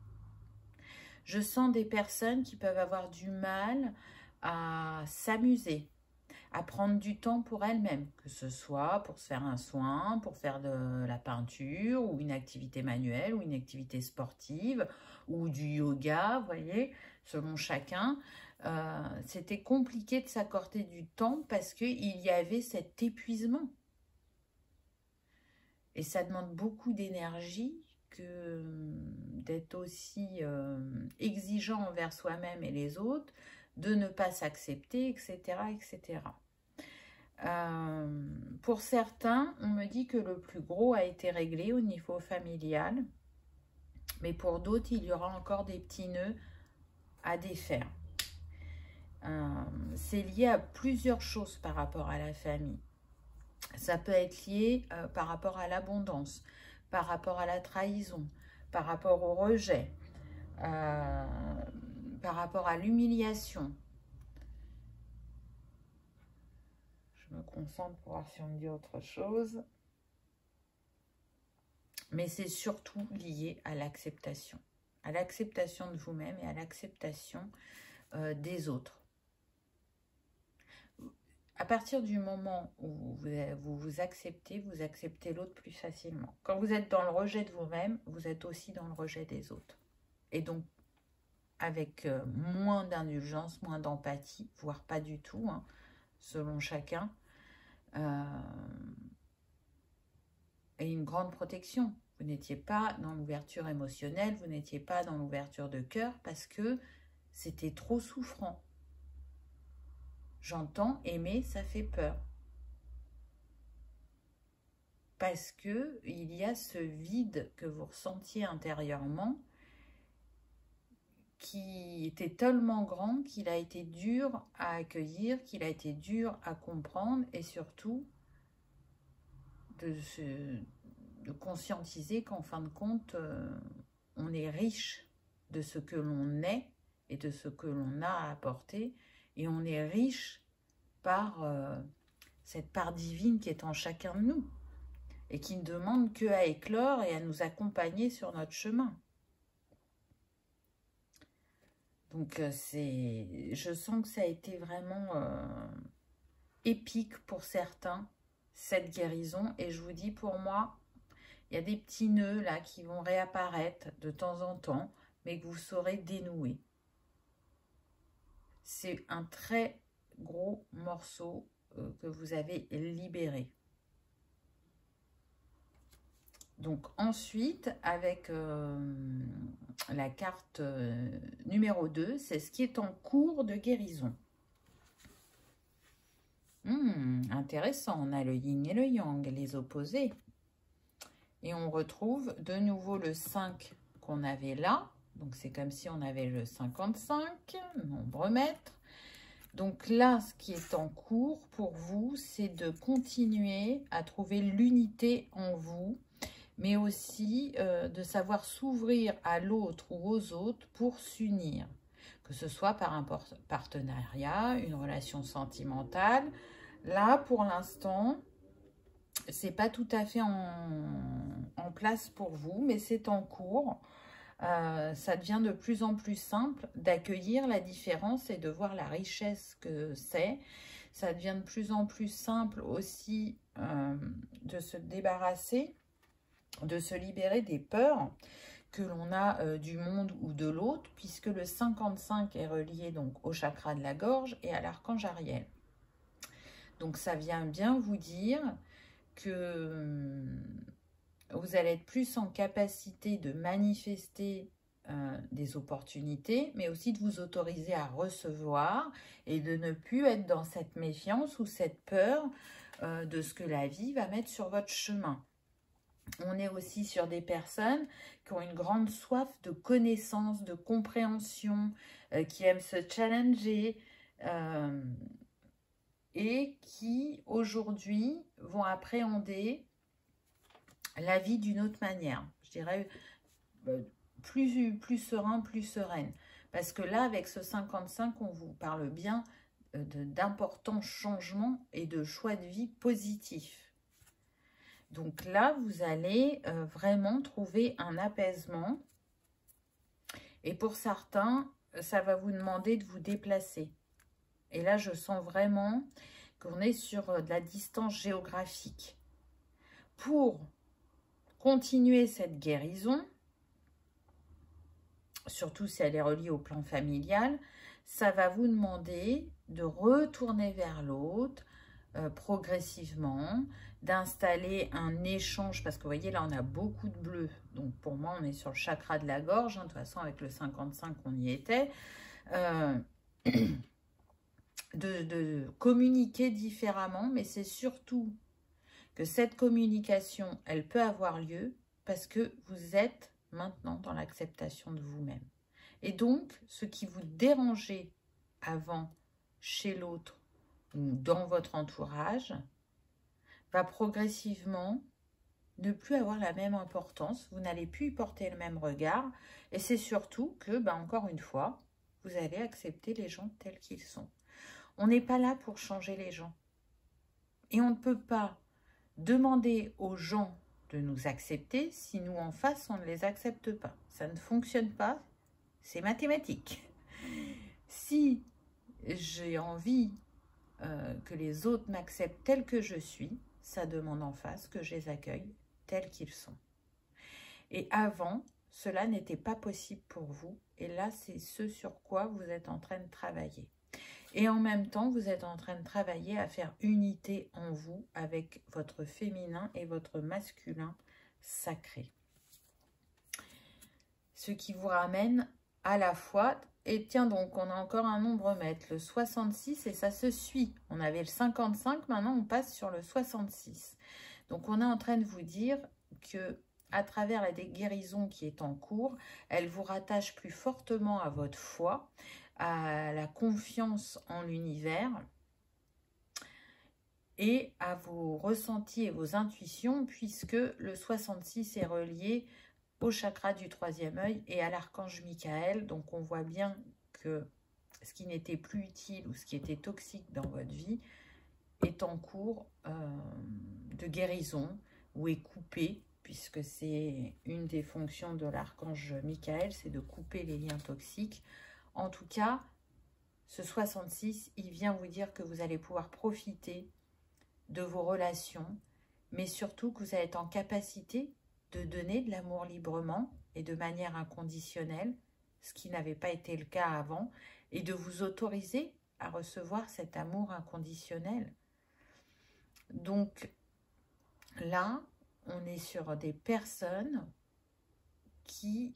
Je sens des personnes qui peuvent avoir du mal à s'amuser, à prendre du temps pour elles-mêmes, que ce soit pour se faire un soin, pour faire de la peinture, ou une activité manuelle, ou une activité sportive, ou du yoga, vous voyez, selon chacun. C'était compliqué de s'accorder du temps parce qu'il y avait cet épuisement. Et ça demande beaucoup d'énergie que d'être aussi exigeant envers soi-même et les autres, de ne pas s'accepter, etc., etc. Pour certains, on me dit que le plus gros a été réglé au niveau familial. Mais pour d'autres, il y aura encore des petits nœuds à défaire. C'est lié à plusieurs choses par rapport à la famille. Ça peut être lié par rapport à l'abondance, par rapport à la trahison, par rapport au rejet, par rapport à l'humiliation. Je me concentre pour voir si on me dit autre chose. Mais c'est surtout lié à l'acceptation de vous-même et à l'acceptation des autres. À partir du moment où vous acceptez l'autre plus facilement. Quand vous êtes dans le rejet de vous-même, vous êtes aussi dans le rejet des autres. Et donc, avec moins d'indulgence, moins d'empathie, voire pas du tout, hein, selon chacun, et une grande protection. Vous n'étiez pas dans l'ouverture émotionnelle, vous n'étiez pas dans l'ouverture de cœur parce que c'était trop souffrant. J'entends, aimer, ça fait peur. Parce que il y a ce vide que vous ressentiez intérieurement qui était tellement grand qu'il a été dur à accueillir, qu'il a été dur à comprendre et surtout de conscientiser qu'en fin de compte, on est riche de ce que l'on est et de ce que l'on a à apporter. Et on est riche par cette part divine qui est en chacun de nous et qui ne demande qu'à éclore et à nous accompagner sur notre chemin. Donc, je sens que ça a été vraiment épique pour certains, cette guérison. Et je vous dis, pour moi, il y a des petits nœuds là qui vont réapparaître de temps en temps, mais que vous saurez dénouer. C'est un très gros morceau que vous avez libéré. Donc ensuite, avec la carte numéro 2, c'est ce qui est en cours de guérison. Intéressant, on a le yin et le yang, les opposés. Et on retrouve de nouveau le 5 qu'on avait là. Donc c'est comme si on avait le 55, nombre mètre. Donc là, ce qui est en cours pour vous, c'est de continuer à trouver l'unité en vous, mais aussi de savoir s'ouvrir à l'autre ou aux autres pour s'unir. Que ce soit par un partenariat, une relation sentimentale. Là, pour l'instant, c'est pas tout à fait en place pour vous, mais c'est en cours. Ça devient de plus en plus simple d'accueillir la différence et de voir la richesse que c'est. Ça devient de plus en plus simple aussi de se débarrasser, de se libérer des peurs que l'on a du monde ou de l'autre, puisque le 55 est relié donc au chakra de la gorge et à l'archange Ariel. Donc ça vient bien vous dire que vous allez être plus en capacité de manifester des opportunités, mais aussi de vous autoriser à recevoir et de ne plus être dans cette méfiance ou cette peur de ce que la vie va mettre sur votre chemin. On est aussi sur des personnes qui ont une grande soif de connaissance, de compréhension, qui aiment se challenger et qui aujourd'hui vont appréhender la vie d'une autre manière. Je dirais plus serein, plus sereine. Parce que là, avec ce 55, on vous parle bien d'importants changements et de choix de vie positifs. Donc là, vous allez vraiment trouver un apaisement. Et pour certains, ça va vous demander de vous déplacer. Et là, je sens vraiment qu'on est sur de la distance géographique. Pour continuer cette guérison, surtout si elle est reliée au plan familial, ça va vous demander de retourner vers l'autre progressivement, d'installer un échange, parce que vous voyez là on a beaucoup de bleu, donc pour moi on est sur le chakra de la gorge, hein, de toute façon avec le 55 on y était, de communiquer différemment, mais c'est surtout que cette communication, elle peut avoir lieu parce que vous êtes maintenant dans l'acceptation de vous-même. Et donc, ce qui vous dérangeait avant chez l'autre ou dans votre entourage va progressivement ne plus avoir la même importance. Vous n'allez plus y porter le même regard. Et c'est surtout que, encore une fois, vous allez accepter les gens tels qu'ils sont. On n'est pas là pour changer les gens. Et on ne peut pas demander aux gens de nous accepter si nous, en face, on ne les accepte pas. Ça ne fonctionne pas, c'est mathématique. Si j'ai envie que les autres m'acceptent tel que je suis, ça demande en face que je les accueille tels qu'ils sont. Et avant, cela n'était pas possible pour vous. Et là, c'est ce sur quoi vous êtes en train de travailler. Et en même temps, vous êtes en train de travailler à faire unité en vous avec votre féminin et votre masculin sacré. Ce qui vous ramène à la fois, et tiens donc, on a encore un nombre maître, le 66, et ça se suit. On avait le 55, maintenant on passe sur le 66. Donc on est en train de vous dire que à travers la guérison qui est en cours, elle vous rattache plus fortement à votre foi, à la confiance en l'univers et à vos ressentis et vos intuitions, puisque le 66 est relié au chakra du troisième œil et à l'archange Michael. Donc on voit bien que ce qui n'était plus utile ou ce qui était toxique dans votre vie est en cours de guérison ou est coupé, puisque c'est une des fonctions de l'archange Michael, c'est de couper les liens toxiques. En tout cas, ce 66, il vient vous dire que vous allez pouvoir profiter de vos relations, mais surtout que vous allez être en capacité de donner de l'amour librement et de manière inconditionnelle, ce qui n'avait pas été le cas avant, et de vous autoriser à recevoir cet amour inconditionnel. Donc là, on est sur des personnes qui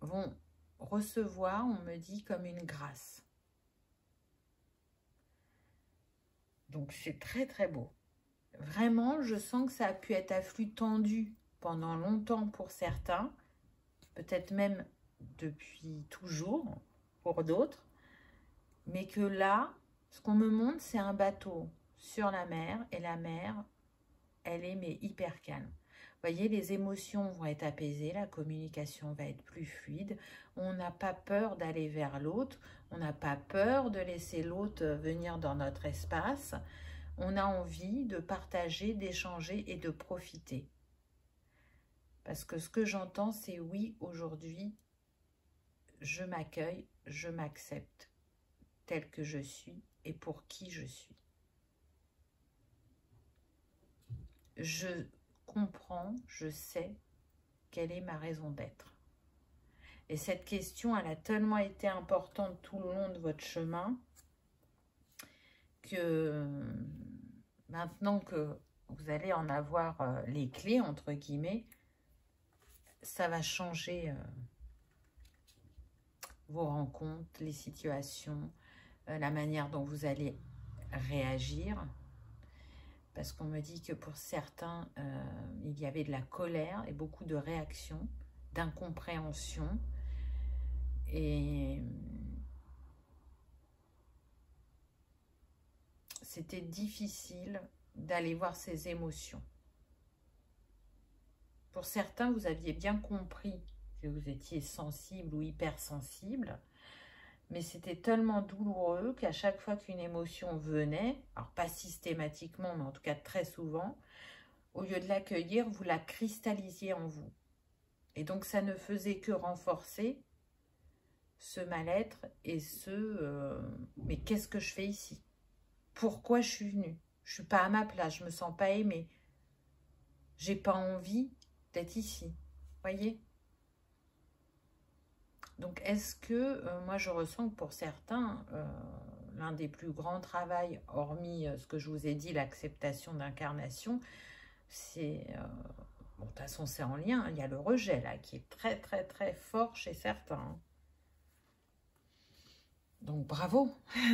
vont recevoir, on me dit, comme une grâce. Donc c'est très très beau. Vraiment, je sens que ça a pu être à flux tendu pendant longtemps pour certains, peut-être même depuis toujours pour d'autres, mais que là, ce qu'on me montre, c'est un bateau sur la mer, et la mer, elle est mais hyper calme. Vous voyez, les émotions vont être apaisées, la communication va être plus fluide, on n'a pas peur d'aller vers l'autre, on n'a pas peur de laisser l'autre venir dans notre espace, on a envie de partager, d'échanger et de profiter. Parce que ce que j'entends, c'est oui, aujourd'hui, je m'accueille, je m'accepte tel que je suis et pour qui je suis. Je comprends, je sais quelle est ma raison d'être. Et cette question, elle a tellement été importante tout le long de votre chemin que maintenant que vous allez en avoir les clés, entre guillemets, ça va changer vos rencontres, les situations, la manière dont vous allez réagir. Parce qu'on me dit que pour certains, il y avait de la colère et beaucoup de réactions, d'incompréhension. Et c'était difficile d'aller voir ces émotions. Pour certains, vous aviez bien compris que vous étiez sensible ou hypersensible, mais c'était tellement douloureux qu'à chaque fois qu'une émotion venait, alors pas systématiquement, mais en tout cas très souvent, au lieu de l'accueillir, vous la cristallisiez en vous. Et donc ça ne faisait que renforcer ce mal-être et mais qu'est-ce que je fais ici? Pourquoi je suis venue? Je suis pas à ma place, je me sens pas aimée. J'ai pas envie d'être ici. Voyez? Donc, est-ce que, moi je ressens que pour certains, l'un des plus grands travaux, hormis ce que je vous ai dit, l'acceptation d'incarnation, c'est, bon, de toute façon c'est en lien, il y a le rejet là, qui est très très très fort chez certains. Donc bravo,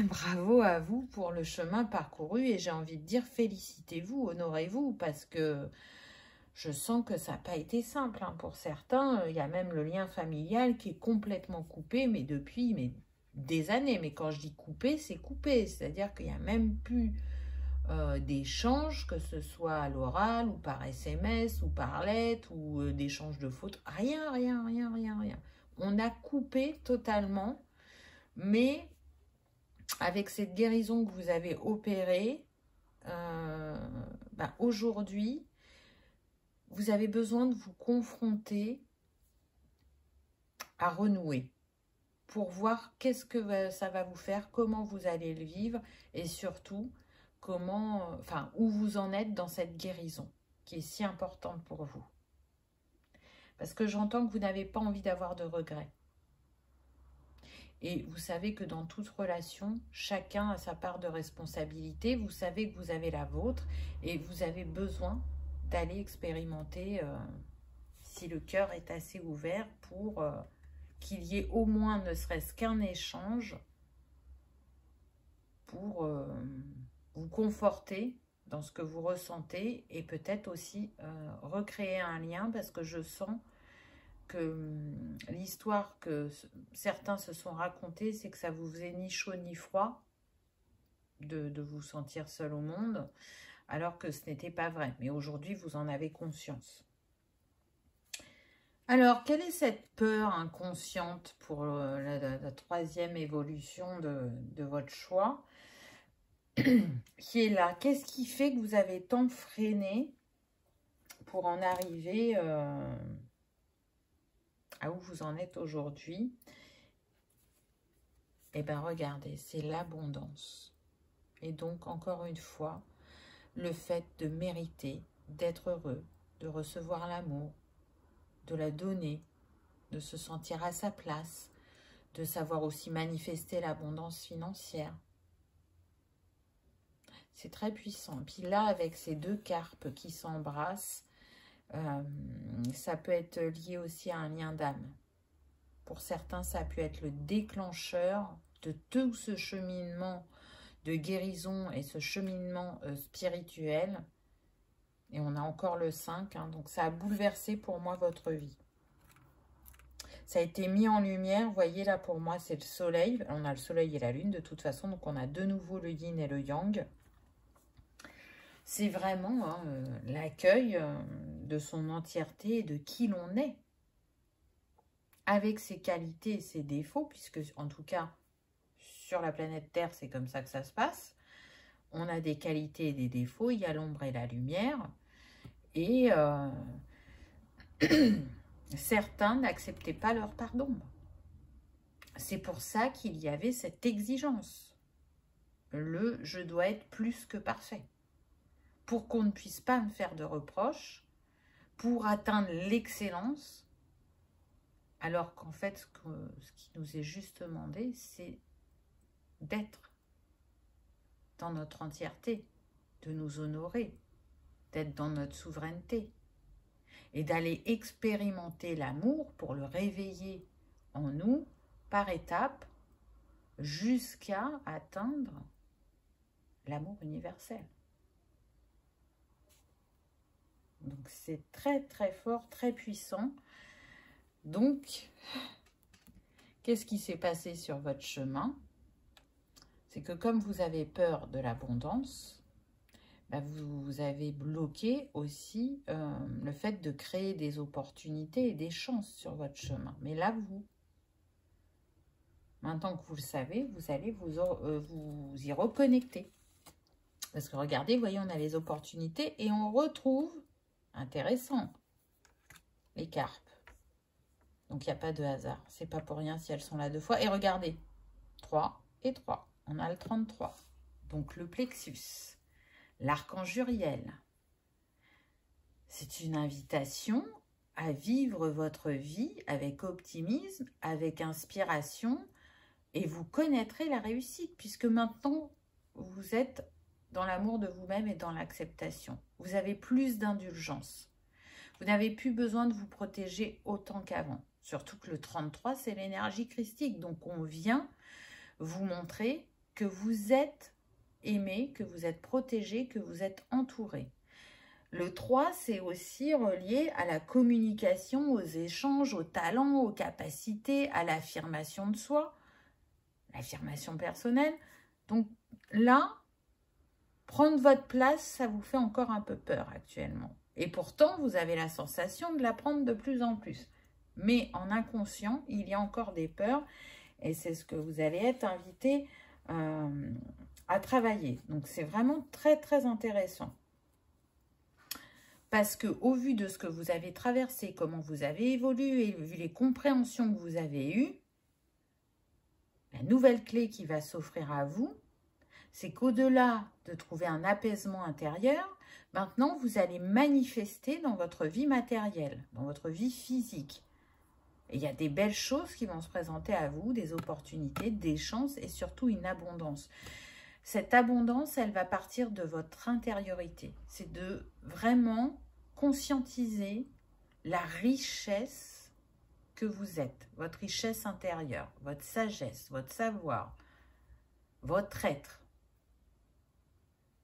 bravo à vous pour le chemin parcouru et j'ai envie de dire félicitez-vous, honorez-vous parce que je sens que ça n'a pas été simple hein, pour certains. Il y a même le lien familial qui est complètement coupé, mais depuis des années. Mais quand je dis coupé, c'est coupé, c'est-à-dire qu'il n'y a même plus d'échanges, que ce soit à l'oral ou par SMS ou par lettre ou d'échanges de photos. Rien, rien, rien, rien, rien. On a coupé totalement. Mais avec cette guérison que vous avez opérée, aujourd'hui, vous avez besoin de vous confronter à renouer pour voir qu'est-ce que ça va vous faire, comment vous allez le vivre et surtout où vous en êtes dans cette guérison qui est si importante pour vous. Parce que j'entends que vous n'avez pas envie d'avoir de regrets. Et vous savez que dans toute relation, chacun a sa part de responsabilité. Vous savez que vous avez la vôtre et vous avez besoin d'aller expérimenter si le cœur est assez ouvert pour qu'il y ait au moins ne serait-ce qu'un échange pour vous conforter dans ce que vous ressentez et peut-être aussi recréer un lien parce que je sens que l'histoire que certains se sont racontées, c'est que ça vous faisait ni chaud ni froid de vous sentir seul au monde, alors que ce n'était pas vrai. Mais aujourd'hui, vous en avez conscience. Alors, quelle est cette peur inconsciente pour la troisième évolution de votre choix qui est là? Qu'est-ce qui fait que vous avez tant freiné pour en arriver à où vous en êtes aujourd'hui? Eh bien, regardez, c'est l'abondance. Et donc, encore une fois, le fait de mériter, d'être heureux, de recevoir l'amour, de la donner, de se sentir à sa place, de savoir aussi manifester l'abondance financière. C'est très puissant. Puis là, avec ces deux carpes qui s'embrassent, ça peut être lié aussi à un lien d'âme. Pour certains, ça peut être le déclencheur de tout ce cheminement de guérison et ce cheminement spirituel. Et on a encore le 5, hein, donc ça a bouleversé pour moi votre vie. Ça a été mis en lumière, vous voyez là pour moi c'est le soleil. On a le soleil et la lune de toute façon, donc on a de nouveau le yin et le yang. C'est vraiment hein, l'accueil de son entièreté et de qui l'on est. Avec ses qualités et ses défauts, puisque en tout cas sur la planète Terre c'est comme ça que ça se passe. On a des qualités et des défauts, il y a l'ombre et la lumière. Et certains n'acceptaient pas leur part d'ombre. C'est pour ça qu'il y avait cette exigence. Le « je dois être plus que parfait ». Pour qu'on ne puisse pas me faire de reproches, pour atteindre l'excellence, alors qu'en fait, ce qui nous est juste demandé, c'est d'être dans notre entièreté, de nous honorer, d'être dans notre souveraineté et d'aller expérimenter l'amour pour le réveiller en nous par étapes jusqu'à atteindre l'amour universel. Donc c'est très très fort, très puissant. Donc, qu'est-ce qui s'est passé sur votre chemin? C'est que comme vous avez peur de l'abondance, vous avez bloqué aussi le fait de créer des opportunités et des chances sur votre chemin. Mais là, maintenant que vous le savez, vous allez vous y reconnecter. Parce que regardez, vous voyez, on a les opportunités et on retrouve, intéressant, les carpes. Donc, il n'y a pas de hasard. C'est pas pour rien si elles sont là 2 fois. Et regardez, 3 et 3. On a le 33. Donc, le plexus. L'archange Uriel. C'est une invitation à vivre votre vie avec optimisme, avec inspiration. Et vous connaîtrez la réussite. Puisque maintenant, vous êtes dans l'amour de vous-même et dans l'acceptation. Vous avez plus d'indulgence. Vous n'avez plus besoin de vous protéger autant qu'avant. Surtout que le 33, c'est l'énergie christique. Donc, on vient vous montrer que vous êtes aimé, que vous êtes protégé, que vous êtes entouré. Le 3, c'est aussi relié à la communication, aux échanges, aux talents, aux capacités, à l'affirmation de soi, l'affirmation personnelle. Donc là, prendre votre place, ça vous fait encore un peu peur actuellement. Et pourtant, vous avez la sensation de la prendre de plus en plus. Mais en inconscient, il y a encore des peurs. Et c'est ce que vous allez être invité à travailler. Donc, c'est vraiment très, très intéressant. Parce qu'au vu de ce que vous avez traversé, comment vous avez évolué, vu les compréhensions que vous avez eues, la nouvelle clé qui va s'offrir à vous, c'est qu'au-delà de trouver un apaisement intérieur, maintenant, vous allez manifester dans votre vie matérielle, dans votre vie physique. Et il y a des belles choses qui vont se présenter à vous, des opportunités, des chances et surtout une abondance. Cette abondance, elle va partir de votre intériorité. C'est de vraiment conscientiser la richesse que vous êtes, votre richesse intérieure, votre sagesse, votre savoir, votre être.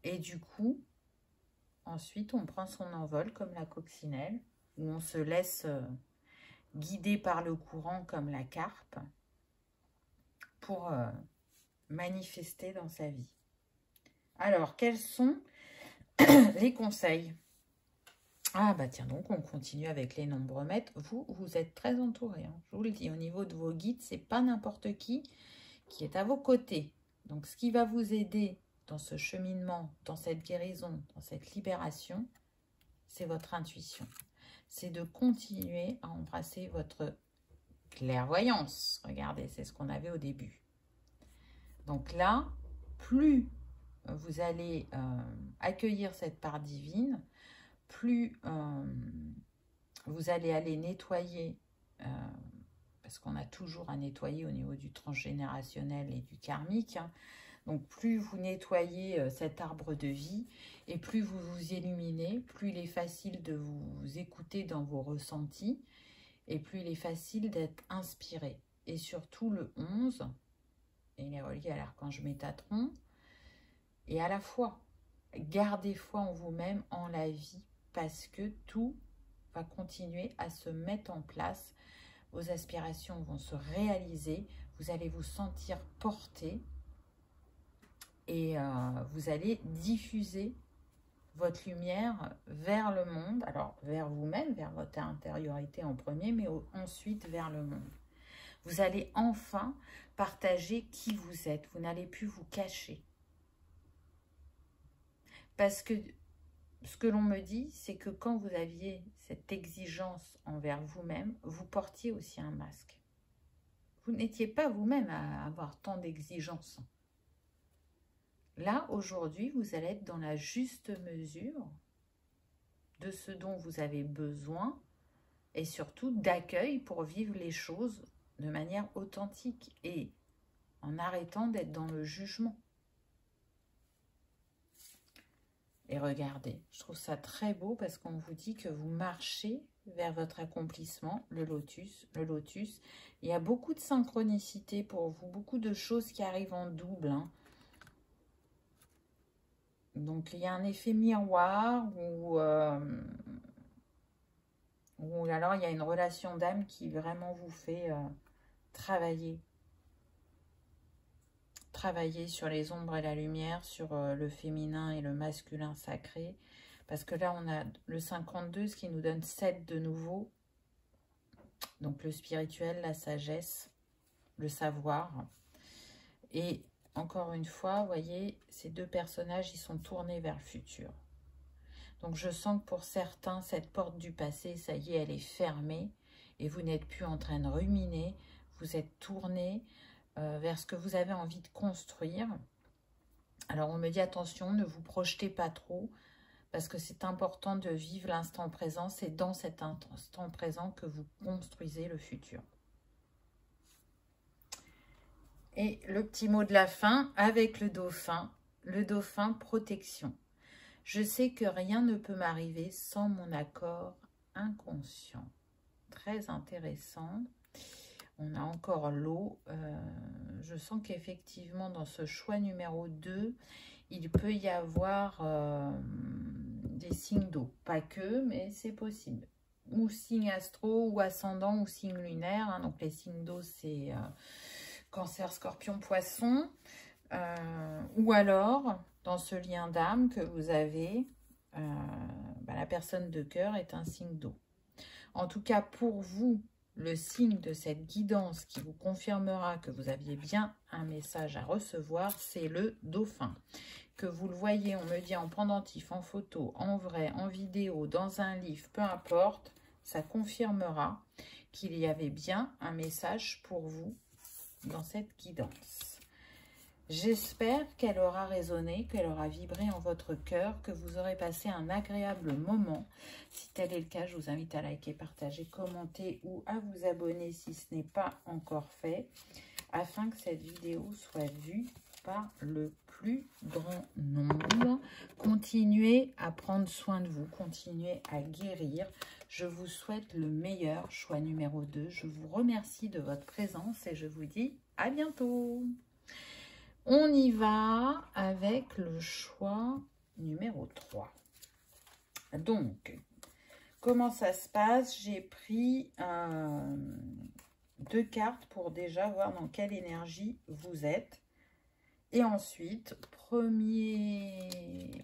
Et du coup, ensuite, on prend son envol comme la coccinelle, où on se laisse guider par le courant comme la carpe pour manifester dans sa vie. Alors, quels sont les conseils? Ah bah tiens, donc on continue avec les nombromètres. Vous êtes très entouré, hein, je vous le dis. Au niveau de vos guides, c'est pas n'importe qui est à vos côtés. Donc, ce qui va vous aider dans ce cheminement, dans cette guérison, dans cette libération, c'est votre intuition. C'est de continuer à embrasser votre clairvoyance. Regardez, c'est ce qu'on avait au début. Donc là, plus vous allez accueillir cette part divine, plus vous allez aller nettoyer, parce qu'on a toujours à nettoyer au niveau du transgénérationnel et du karmique, hein. Donc, plus vous nettoyez cet arbre de vie et plus vous vous illuminez, plus il est facile de vous écouter dans vos ressentis et plus il est facile d'être inspiré. Et surtout le 11, il est relié à l'archange Métatron, et à la foi, gardez foi en vous-même, en la vie, parce que tout va continuer à se mettre en place. Vos aspirations vont se réaliser, vous allez vous sentir porté. Et vous allez diffuser votre lumière vers le monde, alors vers vous-même, vers votre intériorité en premier, mais ensuite vers le monde. Vous allez enfin partager qui vous êtes, vous n'allez plus vous cacher. Parce que ce que l'on me dit, c'est que quand vous aviez cette exigence envers vous-même, vous portiez aussi un masque. Vous n'étiez pas vous-même à avoir tant d'exigences. Là, aujourd'hui, vous allez être dans la juste mesure de ce dont vous avez besoin et surtout d'accueil pour vivre les choses de manière authentique et en arrêtant d'être dans le jugement. Et regardez, je trouve ça très beau parce qu'on vous dit que vous marchez vers votre accomplissement, le lotus. Il y a beaucoup de synchronicité pour vous, beaucoup de choses qui arrivent en double, hein. Donc, il y a un effet miroir ou alors il y a une relation d'âme qui vraiment vous fait travailler sur les ombres et la lumière, sur le féminin et le masculin sacré. Parce que là, on a le 52, ce qui nous donne 7 de nouveau. Donc, le spirituel, la sagesse, le savoir. Et encore une fois, vous voyez, ces deux personnages, ils sont tournés vers le futur. Donc, je sens que pour certains, cette porte du passé, ça y est, elle est fermée. Et vous n'êtes plus en train de ruminer. Vous êtes tourné vers ce que vous avez envie de construire. Alors, on me dit, attention, ne vous projetez pas trop. Parce que c'est important de vivre l'instant présent. C'est dans cet instant présent que vous construisez le futur. Et le petit mot de la fin avec le dauphin protection. Je sais que rien ne peut m'arriver sans mon accord inconscient. Très intéressant. On a encore l'eau. Je sens qu'effectivement, dans ce choix numéro 2, il peut y avoir des signes d'eau. Pas que, mais c'est possible. Ou signe astro, ou ascendant, ou signe lunaire. Hein. Donc, les signes d'eau, c'est Cancer, Scorpion, Poisson. Ou alors, dans ce lien d'âme que vous avez, la personne de cœur est un signe d'eau. En tout cas, pour vous, le signe de cette guidance qui vous confirmera que vous aviez bien un message à recevoir, c'est le dauphin. Que vous le voyez, on me dit en pendentif, en photo, en vrai, en vidéo, dans un livre, peu importe, ça confirmera qu'il y avait bien un message pour vous dans cette guidance. J'espère qu'elle aura résonné, qu'elle aura vibré en votre cœur, que vous aurez passé un agréable moment. Si tel est le cas, je vous invite à liker, partager, commenter ou à vous abonner si ce n'est pas encore fait, afin que cette vidéo soit vue par le plus grand nombre. Continuez à prendre soin de vous, continuez à guérir. Je vous souhaite le meilleur, choix numéro 2. Je vous remercie de votre présence et je vous dis à bientôt. On y va avec le choix numéro 3. Donc, comment ça se passe? J'ai pris 2 cartes pour déjà voir dans quelle énergie vous êtes. Et ensuite,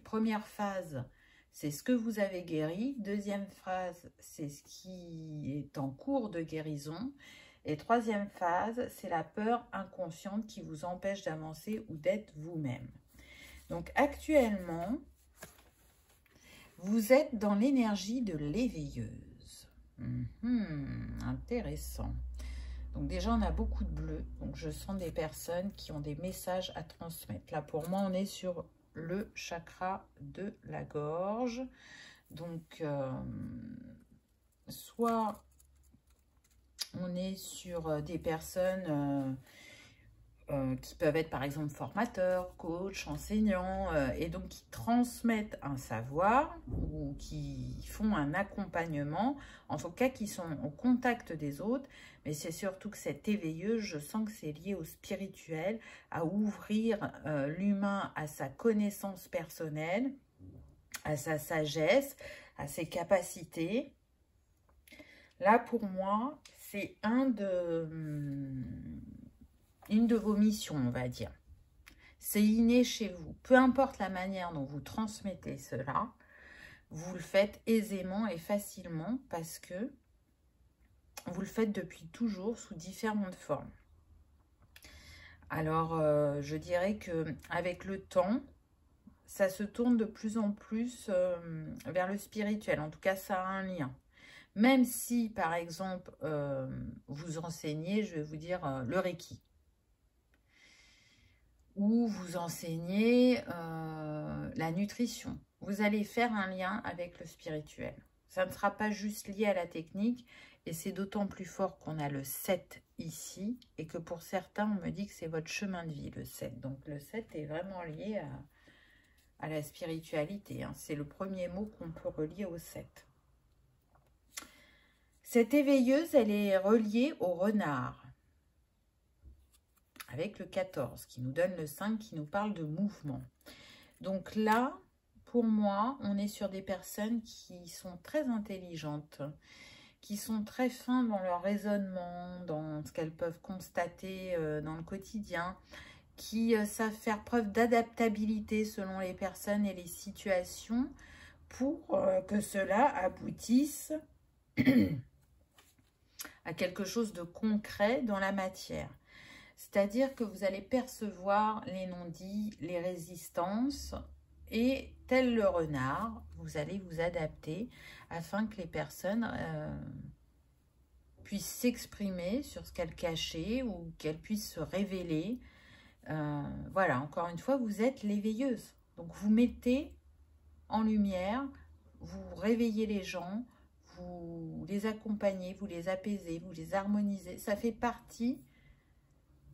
première phase, c'est ce que vous avez guéri. Deuxième phase, c'est ce qui est en cours de guérison. Et troisième phase, c'est la peur inconsciente qui vous empêche d'avancer ou d'être vous-même. Donc actuellement, vous êtes dans l'énergie de l'éveilleuse. Intéressant. Donc déjà, on a beaucoup de bleu. Donc je sens des personnes qui ont des messages à transmettre. Là, pour moi, on est sur le chakra de la gorge. Donc, soit on est sur des personnes qui peuvent être par exemple formateurs, coachs, enseignants, et donc qui transmettent un savoir ou qui font un accompagnement, en tout cas qui sont au contact des autres, mais c'est surtout que cette éveilleuse, je sens que c'est lié au spirituel, à ouvrir l'humain à sa connaissance personnelle, à sa sagesse, à ses capacités. Là, pour moi, c'est une de vos missions, on va dire. C'est inné chez vous. Peu importe la manière dont vous transmettez cela, vous le faites aisément et facilement parce que vous le faites depuis toujours sous différentes formes. Alors, je dirais que avec le temps, ça se tourne de plus en plus vers le spirituel. En tout cas, ça a un lien. Même si, par exemple, vous enseignez, je vais vous dire, le Reiki. Ou vous enseignez la nutrition. Vous allez faire un lien avec le spirituel. Ça ne sera pas juste lié à la technique. Et c'est d'autant plus fort qu'on a le 7 ici. Et que pour certains, on me dit que c'est votre chemin de vie, le 7. Donc le 7 est vraiment lié à la spiritualité. Hein. C'est le premier mot qu'on peut relier au 7. Cette éveilleuse, elle est reliée au renard, avec le 14, qui nous donne le 5, qui nous parle de mouvement. Donc là, pour moi, on est sur des personnes qui sont très intelligentes, qui sont très fins dans leur raisonnement, dans ce qu'elles peuvent constater dans le quotidien, qui savent faire preuve d'adaptabilité selon les personnes et les situations pour que cela aboutisse à quelque chose de concret dans la matière. C'est-à-dire que vous allez percevoir les non-dits, les résistances et, tel le renard, vous allez vous adapter afin que les personnes puissent s'exprimer sur ce qu'elles cachaient ou qu'elles puissent se révéler. Voilà, encore une fois, vous êtes l'éveilleuse. Donc, vous mettez en lumière, vous réveillez les gens, vous les accompagnez, vous les apaisez, vous les harmonisez. Ça fait partie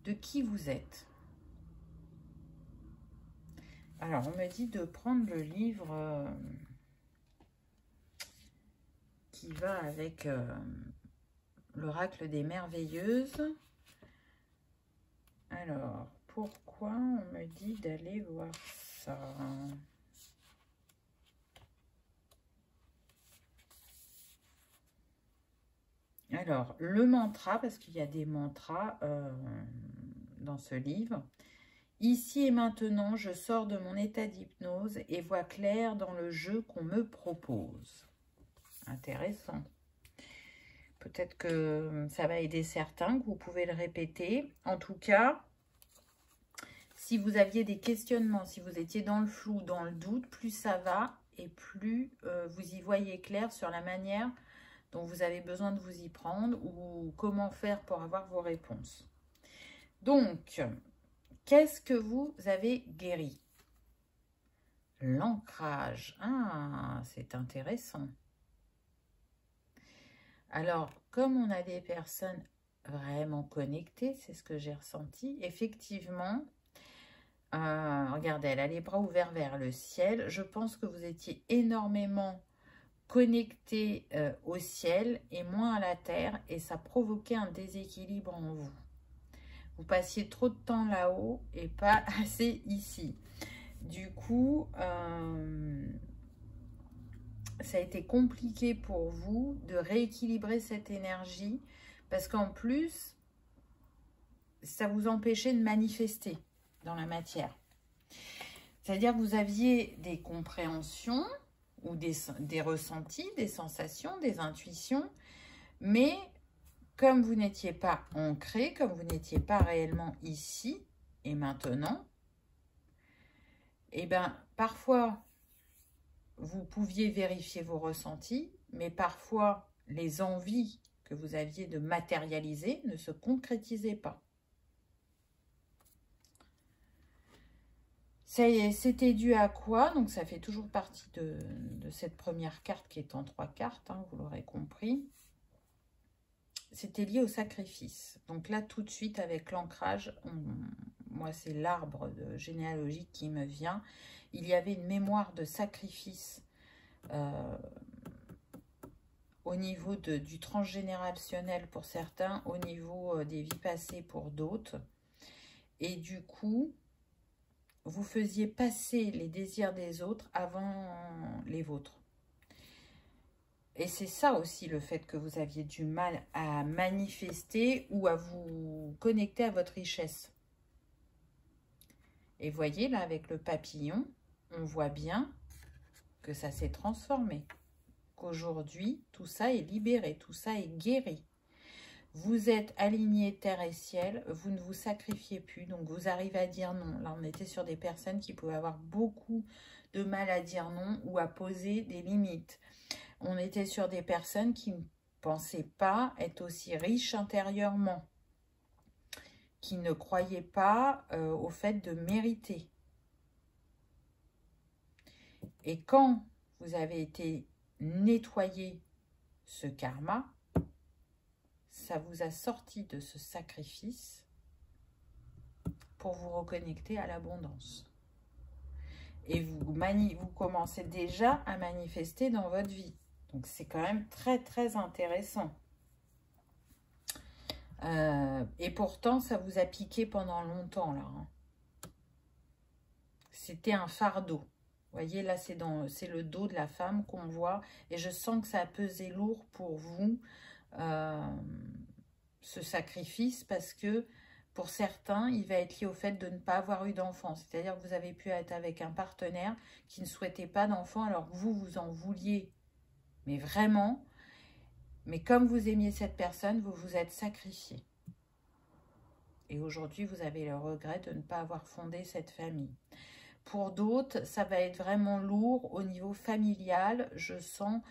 de qui vous êtes. Alors, on me dit de prendre le livre qui va avec l'oracle des merveilleuses. Alors, pourquoi on me dit d'aller voir ça? Alors, le mantra, parce qu'il y a des mantras dans ce livre. Ici et maintenant, je sors de mon état d'hypnose et vois clair dans le jeu qu'on me propose. Intéressant. Peut-être que ça va aider certains, que vous pouvez le répéter. En tout cas, si vous aviez des questionnements, si vous étiez dans le flou, dans le doute, plus ça va et plus vous y voyez clair sur la manière dont vous avez besoin de vous y prendre ou comment faire pour avoir vos réponses. Donc, qu'est-ce que vous avez guéri? L'ancrage. Ah, c'est intéressant. Alors, comme on a des personnes vraiment connectées, c'est ce que j'ai ressenti, effectivement, regardez, elle a les bras ouverts vers le ciel. Je pense que vous étiez énormément connecté au ciel et moins à la terre et ça provoquait un déséquilibre en vous. Vous passiez trop de temps là-haut et pas assez ici. Du coup, ça a été compliqué pour vous de rééquilibrer cette énergie parce qu'en plus, ça vous empêchait de manifester dans la matière. C'est-à-dire que vous aviez des compréhensions ou des ressentis, des sensations, des intuitions, mais comme vous n'étiez pas ancré, comme vous n'étiez pas réellement ici et maintenant, eh bien, parfois, vous pouviez vérifier vos ressentis, mais parfois, les envies que vous aviez de matérialiser ne se concrétisaient pas. C'était dû à quoi? Donc, ça fait toujours partie de cette première carte qui est en 3 cartes, hein, vous l'aurez compris. C'était lié au sacrifice. Donc là, tout de suite, avec l'ancrage, moi, c'est l'arbre généalogique qui me vient. Il y avait une mémoire de sacrifice au niveau du transgénérationnel pour certains, au niveau des vies passées pour d'autres. Et du coup, vous faisiez passer les désirs des autres avant les vôtres. Et c'est ça aussi le fait que vous aviez du mal à manifester ou à vous connecter à votre richesse. Et voyez là avec le papillon, on voit bien que ça s'est transformé. Qu'aujourd'hui, tout ça est libéré, tout ça est guéri. Vous êtes aligné terre et ciel, vous ne vous sacrifiez plus, donc vous arrivez à dire non. Là, on était sur des personnes qui pouvaient avoir beaucoup de mal à dire non ou à poser des limites. On était sur des personnes qui ne pensaient pas être aussi riches intérieurement, qui ne croyaient pas au fait de mériter. Et quand vous avez été nettoyé ce karma, ça vous a sorti de ce sacrifice pour vous reconnecter à l'abondance. Et vous commencez déjà à manifester dans votre vie. Donc, c'est quand même très, très intéressant. Et pourtant, ça vous a piqué pendant longtemps, là. Hein. C'était un fardeau. Vous voyez, là, c'est le dos de la femme qu'on voit. Et je sens que ça a pesé lourd pour vous, ce sacrifice, parce que pour certains, il va être lié au fait de ne pas avoir eu d'enfant. C'est-à-dire que vous avez pu être avec un partenaire qui ne souhaitait pas d'enfant, alors que vous en vouliez. Mais vraiment, mais comme vous aimiez cette personne, vous vous êtes sacrifié. Et aujourd'hui, vous avez le regret de ne pas avoir fondé cette famille. Pour d'autres, ça va être vraiment lourd au niveau familial. Je sens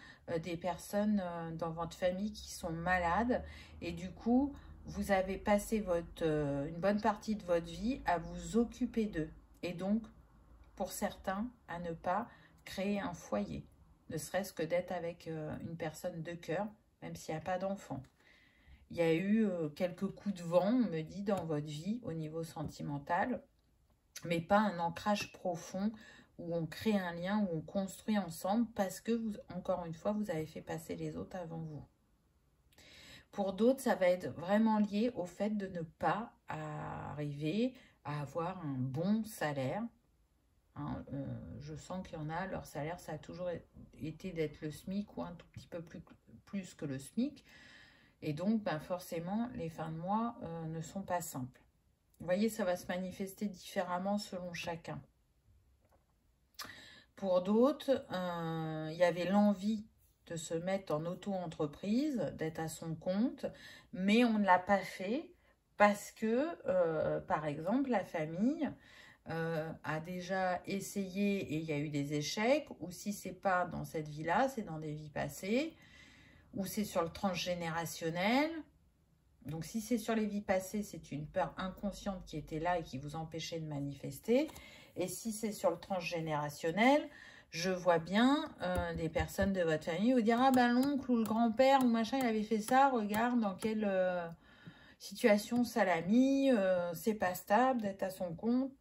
des personnes dans votre famille qui sont malades. Et du coup, vous avez passé une bonne partie de votre vie à vous occuper d'eux. Et donc, pour certains, à ne pas créer un foyer. Ne serait-ce que d'être avec une personne de cœur, même s'il n'y a pas d'enfant. Il y a eu quelques coups de vent, on me dit, dans votre vie au niveau sentimental, mais pas un ancrage profond où on crée un lien, où on construit ensemble parce que, encore une fois, vous avez fait passer les autres avant vous. Pour d'autres, ça va être vraiment lié au fait de ne pas arriver à avoir un bon salaire. Hein, je sens qu'il y en a, leur salaire, ça a toujours été d'être le SMIC ou un tout petit peu plus que le SMIC. Et donc, ben forcément, les fins de mois ne sont pas simples. Vous voyez, ça va se manifester différemment selon chacun. Pour d'autres, il y avait l'envie de se mettre en auto-entreprise, d'être à son compte, mais on ne l'a pas fait parce que, par exemple, la famille a déjà essayé et il y a eu des échecs, ou si c'est pas dans cette vie-là, c'est dans des vies passées, ou c'est sur le transgénérationnel. Donc, si c'est sur les vies passées, c'est une peur inconsciente qui était là et qui vous empêchait de manifester. Et si c'est sur le transgénérationnel, je vois bien des personnes de votre famille vous dire « Ah ben l'oncle ou le grand-père ou machin, il avait fait ça, regarde dans quelle situation ça l'a mis, c'est pas stable d'être à son compte,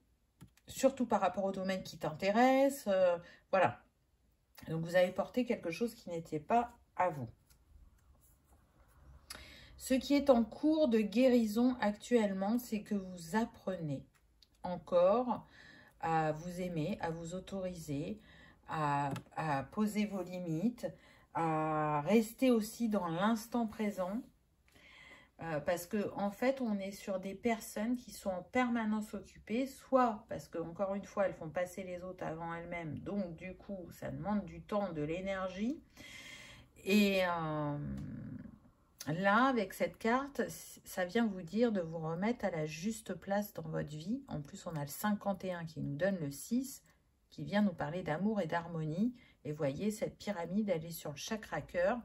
surtout par rapport au domaine qui t'intéresse. Voilà. Donc, vous avez porté quelque chose qui n'était pas à vous. Ce qui est en cours de guérison actuellement, c'est que vous apprenez encore à vous aimer, à vous autoriser, à poser vos limites, à rester aussi dans l'instant présent. Parce que en fait, on est sur des personnes qui sont en permanence occupées, soit parce que, encore une fois, elles font passer les autres avant elles-mêmes, donc du coup, ça demande du temps, de l'énergie. Et là, avec cette carte, ça vient vous dire de vous remettre à la juste place dans votre vie. En plus, on a le 51 qui nous donne le 6, qui vient nous parler d'amour et d'harmonie. Et voyez, cette pyramide, elle est sur le chakra cœur.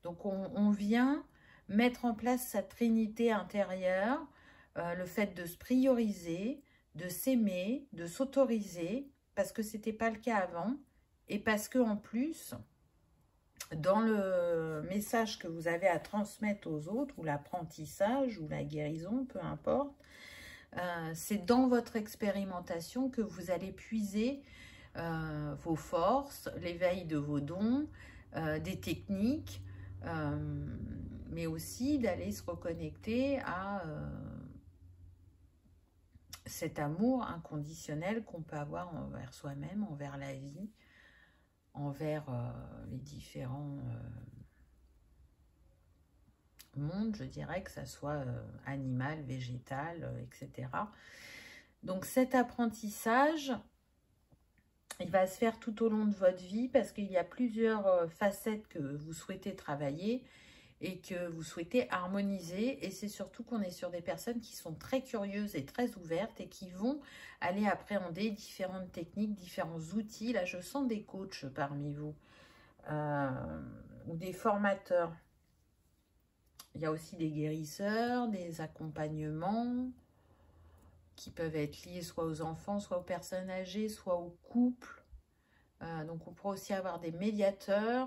Donc, on vient mettre en place sa trinité intérieure, le fait de se prioriser, de s'aimer, de s'autoriser, parce que ce n'était pas le cas avant. Et parce que en plus, dans le message que vous avez à transmettre aux autres, ou l'apprentissage, ou la guérison, peu importe, c'est dans votre expérimentation que vous allez puiser vos forces, l'éveil de vos dons, des techniques, mais aussi d'aller se reconnecter à cet amour inconditionnel qu'on peut avoir envers soi-même, envers la vie, envers les différents mondes, je dirais, que ça soit animal, végétal, etc. Donc cet apprentissage, il va se faire tout au long de votre vie parce qu'il y a plusieurs facettes que vous souhaitez travailler et que vous souhaitez harmoniser. Et c'est surtout qu'on est sur des personnes qui sont très curieuses et très ouvertes et qui vont aller appréhender différentes techniques, différents outils. Là, je sens des coachs parmi vous ou des formateurs. Il y a aussi des guérisseurs, des accompagnements qui peuvent être liés soit aux enfants, soit aux personnes âgées, soit aux couples. Donc, on pourra aussi avoir des médiateurs.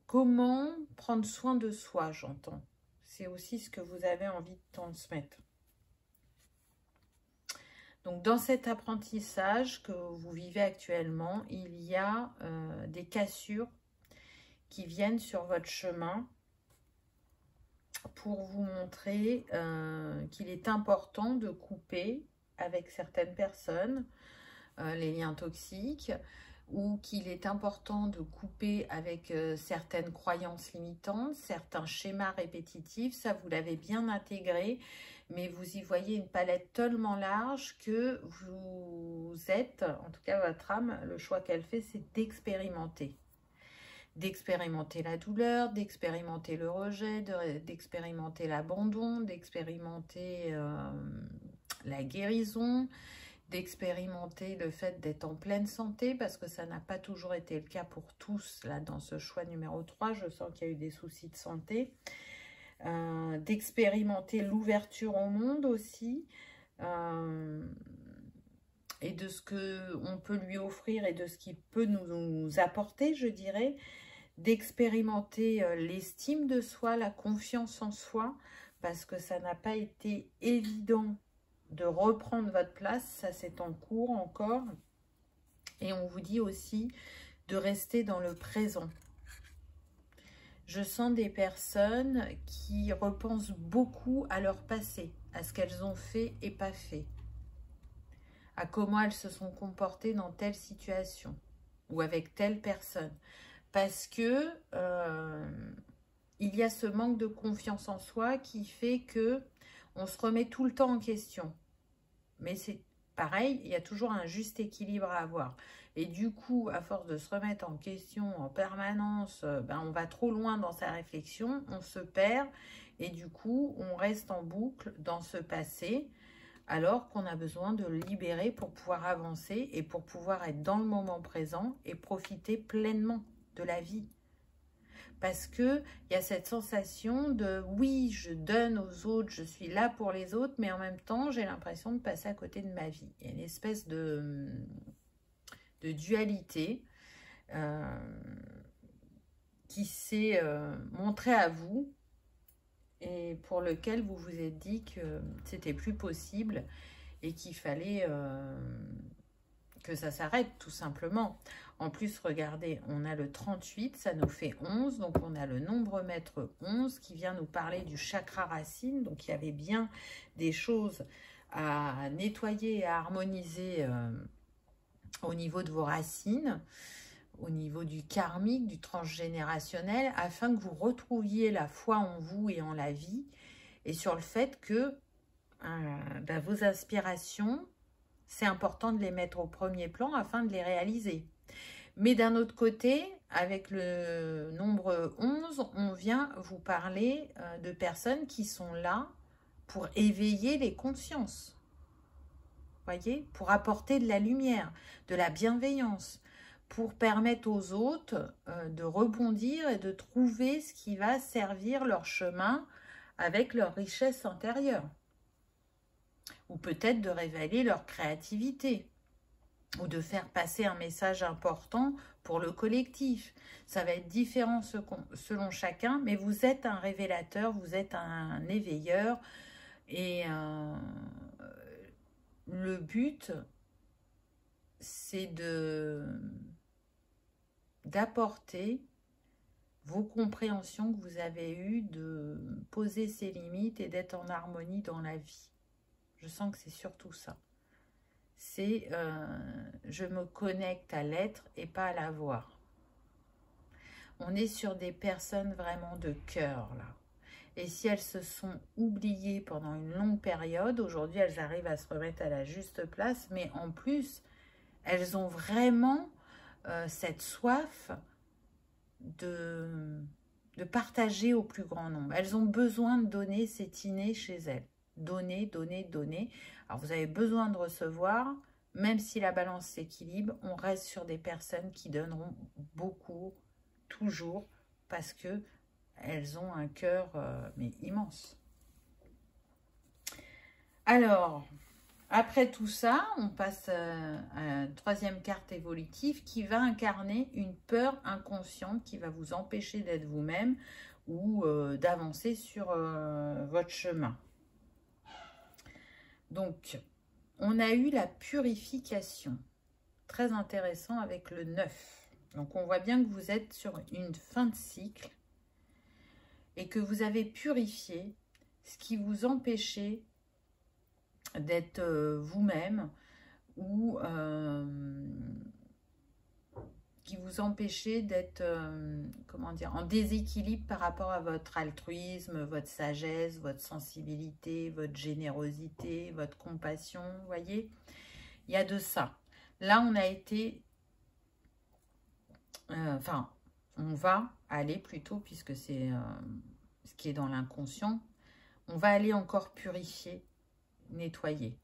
Comment prendre soin de soi, j'entends. C'est aussi ce que vous avez envie de transmettre. Donc, dans cet apprentissage que vous vivez actuellement, il y a des cassures qui viennent sur votre chemin pour vous montrer qu'il est important de couper avec certaines personnes les liens toxiques, ou qu'il est important de couper avec certaines croyances limitantes, certains schémas répétitifs. Ça, vous l'avez bien intégré, mais vous y voyez une palette tellement large que vous êtes, en tout cas votre âme, le choix qu'elle fait, c'est d'expérimenter. D'expérimenter la douleur, d'expérimenter le rejet, d'expérimenter l'abandon, d'expérimenter la guérison, d'expérimenter le fait d'être en pleine santé, parce que ça n'a pas toujours été le cas pour tous. Là, dans ce choix numéro 3, je sens qu'il y a eu des soucis de santé. D'expérimenter l'ouverture au monde aussi, et de ce qu'on peut lui offrir et de ce qu'il peut nous apporter, je dirais. D'expérimenter l'estime de soi, la confiance en soi, parce que ça n'a pas été évident de reprendre votre place, ça c'est en cours encore. Et on vous dit aussi de rester dans le présent. Je sens des personnes qui repensent beaucoup à leur passé, à ce qu'elles ont fait et pas fait, à comment elles se sont comportées dans telle situation ou avec telle personne. Parce que il y a ce manque de confiance en soi qui fait que on se remet tout le temps en question. Mais c'est pareil, il y a toujours un juste équilibre à avoir. Et du coup, à force de se remettre en question en permanence, on va trop loin dans sa réflexion, on se perd et du coup, on reste en boucle dans ce passé alors qu'on a besoin de le libérer pour pouvoir avancer et pour pouvoir être dans le moment présent et profiter pleinement de la vie. Parce qu'il y a cette sensation de oui, je donne aux autres, je suis là pour les autres, mais en même temps, j'ai l'impression de passer à côté de ma vie. Il y a une espèce de dualité qui s'est montrée à vous et pour lequel vous vous êtes dit que c'était plus possible et qu'il fallait que ça s'arrête tout simplement. En plus, regardez, on a le 38, ça nous fait 11, donc on a le nombre maître 11 qui vient nous parler du chakra racine, donc il y avait bien des choses à nettoyer et à harmoniser au niveau de vos racines, au niveau du karmique, du transgénérationnel, afin que vous retrouviez la foi en vous et en la vie, et sur le fait que vos aspirations, c'est important de les mettre au premier plan afin de les réaliser. Mais d'un autre côté, avec le nombre 11, on vient vous parler de personnes qui sont là pour éveiller les consciences. Voyez, pour apporter de la lumière, de la bienveillance, pour permettre aux autres de rebondir et de trouver ce qui va servir leur chemin avec leur richesse intérieure. Ou peut-être de révéler leur créativité, ou de faire passer un message important pour le collectif. Ça va être différent selon chacun, mais vous êtes un révélateur, vous êtes un éveilleur, et le but, c'est d'apporter vos compréhensions que vous avez eues, de poser ses limites et d'être en harmonie dans la vie. Je sens que c'est surtout ça. C'est je me connecte à l'être et pas à l'avoir. On est sur des personnes vraiment de cœur là. Et si elles se sont oubliées pendant une longue période, aujourd'hui elles arrivent à se remettre à la juste place, mais en plus, elles ont vraiment cette soif de partager au plus grand nombre. Elles ont besoin de donner, c'est inné chez elles. Donner, donner, donner. Alors vous avez besoin de recevoir, même si la balance s'équilibre, on reste sur des personnes qui donneront beaucoup, toujours, parce que elles ont un cœur mais immense. Alors, après tout ça, on passe à une troisième carte évolutive qui va incarner une peur inconsciente qui va vous empêcher d'être vous-même ou d'avancer sur votre chemin. Donc, on a eu la purification. Très intéressant avec le 9. Donc, on voit bien que vous êtes sur une fin de cycle et que vous avez purifié ce qui vous empêchait d'être vous-même ou qui vous empêchait d'être, comment dire, en déséquilibre par rapport à votre altruisme, votre sagesse, votre sensibilité, votre générosité, votre compassion, vous voyez, il y a de ça. Là, on a été, enfin, on va aller plutôt, puisque c'est ce qui est dans l'inconscient, on va aller encore purifier, nettoyer.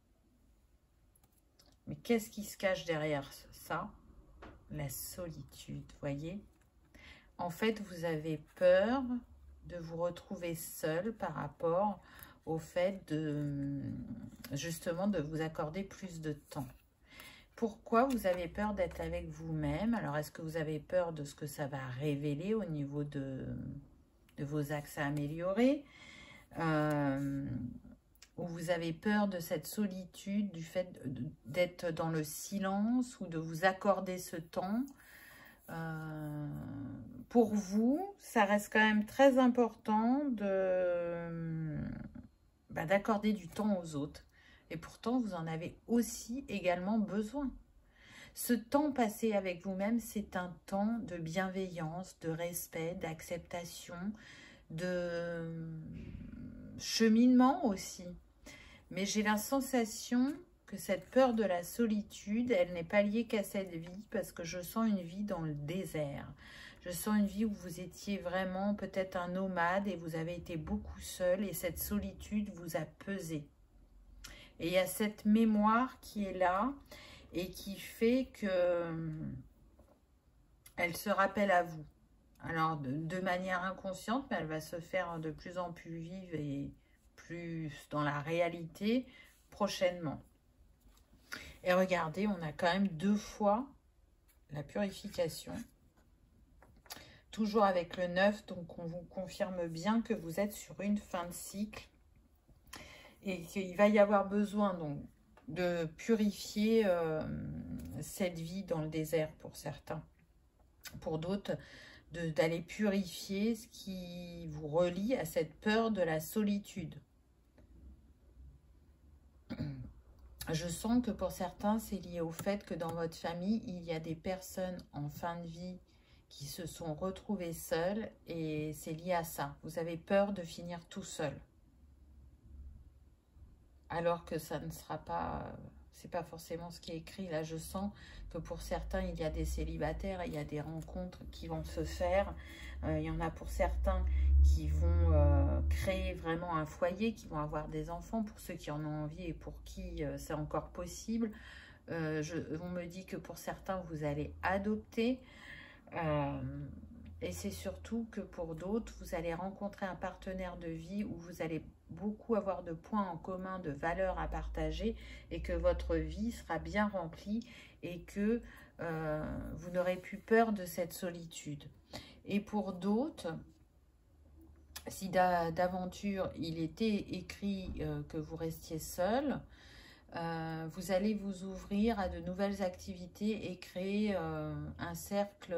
Mais qu'est-ce qui se cache derrière ça? La solitude, voyez. En fait, vous avez peur de vous retrouver seul par rapport au fait de, justement, de vous accorder plus de temps. Pourquoi vous avez peur d'être avec vous-même? Alors, est-ce que vous avez peur de ce que ça va révéler au niveau de vos axes à améliorer? Ou vous avez peur de cette solitude, du fait d'être dans le silence ou de vous accorder ce temps Pour vous, ça reste quand même très important de d'accorder du temps aux autres. Et pourtant, vous en avez aussi également besoin. Ce temps passé avec vous-même, c'est un temps de bienveillance, de respect, d'acceptation, de cheminement aussi. Mais j'ai la sensation que cette peur de la solitude, elle n'est pas liée qu'à cette vie, parce que je sens une vie dans le désert. Je sens une vie où vous étiez vraiment peut-être un nomade et vous avez été beaucoup seul et cette solitude vous a pesé. Et il y a cette mémoire qui est là et qui fait que elle se rappelle à vous. Alors, de manière inconsciente, mais elle va se faire de plus en plus vive et plus dans la réalité prochainement. Et regardez, on a quand même 2 fois la purification. Toujours avec le 9, donc on vous confirme bien que vous êtes sur une fin de cycle. Et qu'il va y avoir besoin donc de purifier cette vie dans le désert pour certains. Pour d'autres, d'aller purifier ce qui vous relie à cette peur de la solitude. Je sens que pour certains, c'est lié au fait que dans votre famille, il y a des personnes en fin de vie qui se sont retrouvées seules et c'est lié à ça. Vous avez peur de finir tout seul. Alors que ça ne sera pas, c'est pas forcément ce qui est écrit. Là, je sens que pour certains, il y a des célibataires, il y a des rencontres qui vont se faire. Il y en a pour certains qui vont créer vraiment un foyer, qui vont avoir des enfants, pour ceux qui en ont envie et pour qui c'est encore possible. On me dit que pour certains, vous allez adopter. Et c'est surtout que pour d'autres, vous allez rencontrer un partenaire de vie où vous allez beaucoup avoir de points en commun, de valeurs à partager et que votre vie sera bien remplie et que vous n'aurez plus peur de cette solitude. Et pour d'autres, si d'aventure il était écrit que vous restiez seul, vous allez vous ouvrir à de nouvelles activités et créer un cercle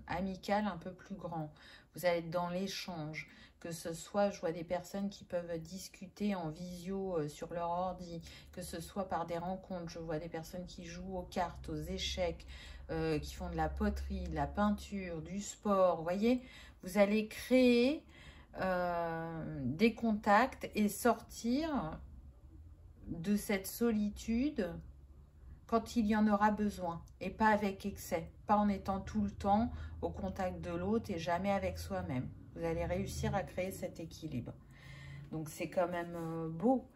amical un peu plus grand. Vous allez être dans l'échange, que ce soit, je vois des personnes qui peuvent discuter en visio sur leur ordi, que ce soit par des rencontres, je vois des personnes qui jouent aux cartes, aux échecs, qui font de la poterie, de la peinture, du sport, vous voyez, vous allez créer des contacts et sortir de cette solitude quand il y en aura besoin et pas avec excès, pas en étant tout le temps au contact de l'autre et jamais avec soi-même. Vous allez réussir à créer cet équilibre. Donc c'est quand même beau.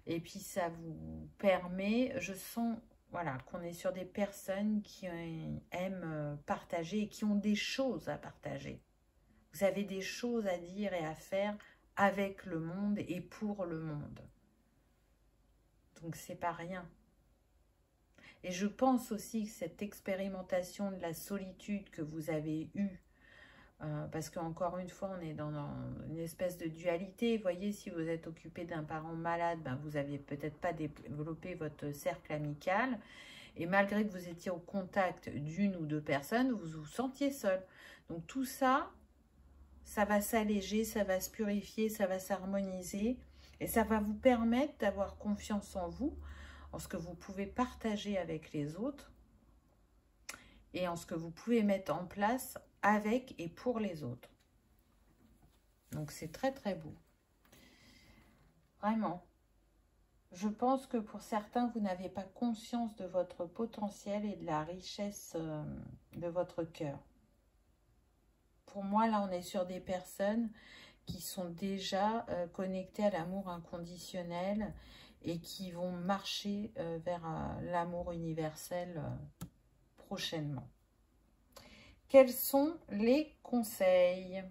Et puis ça vous permet, je sens voilà, qu'on est sur des personnes qui aiment partager et qui ont des choses à partager. Vous avez des choses à dire et à faire avec le monde et pour le monde. Donc, c'est pas rien. Et je pense aussi que cette expérimentation de la solitude que vous avez eue, parce qu'encore une fois, on est dans une espèce de dualité. Vous voyez, si vous êtes occupé d'un parent malade, ben, vous n'aviez peut-être pas développé votre cercle amical. Et malgré que vous étiez au contact d'une ou deux personnes, vous vous sentiez seul. Donc, tout ça, ça va s'alléger, ça va se purifier, ça va s'harmoniser. Et ça va vous permettre d'avoir confiance en vous, en ce que vous pouvez partager avec les autres et en ce que vous pouvez mettre en place avec et pour les autres. Donc c'est très très beau. Vraiment. Je pense que pour certains, vous n'avez pas conscience de votre potentiel et de la richesse de votre cœur. Pour moi, là, on est sur des personnes qui sont déjà connectés à l'amour inconditionnel et qui vont marcher vers l'amour universel prochainement. Quels sont les conseils?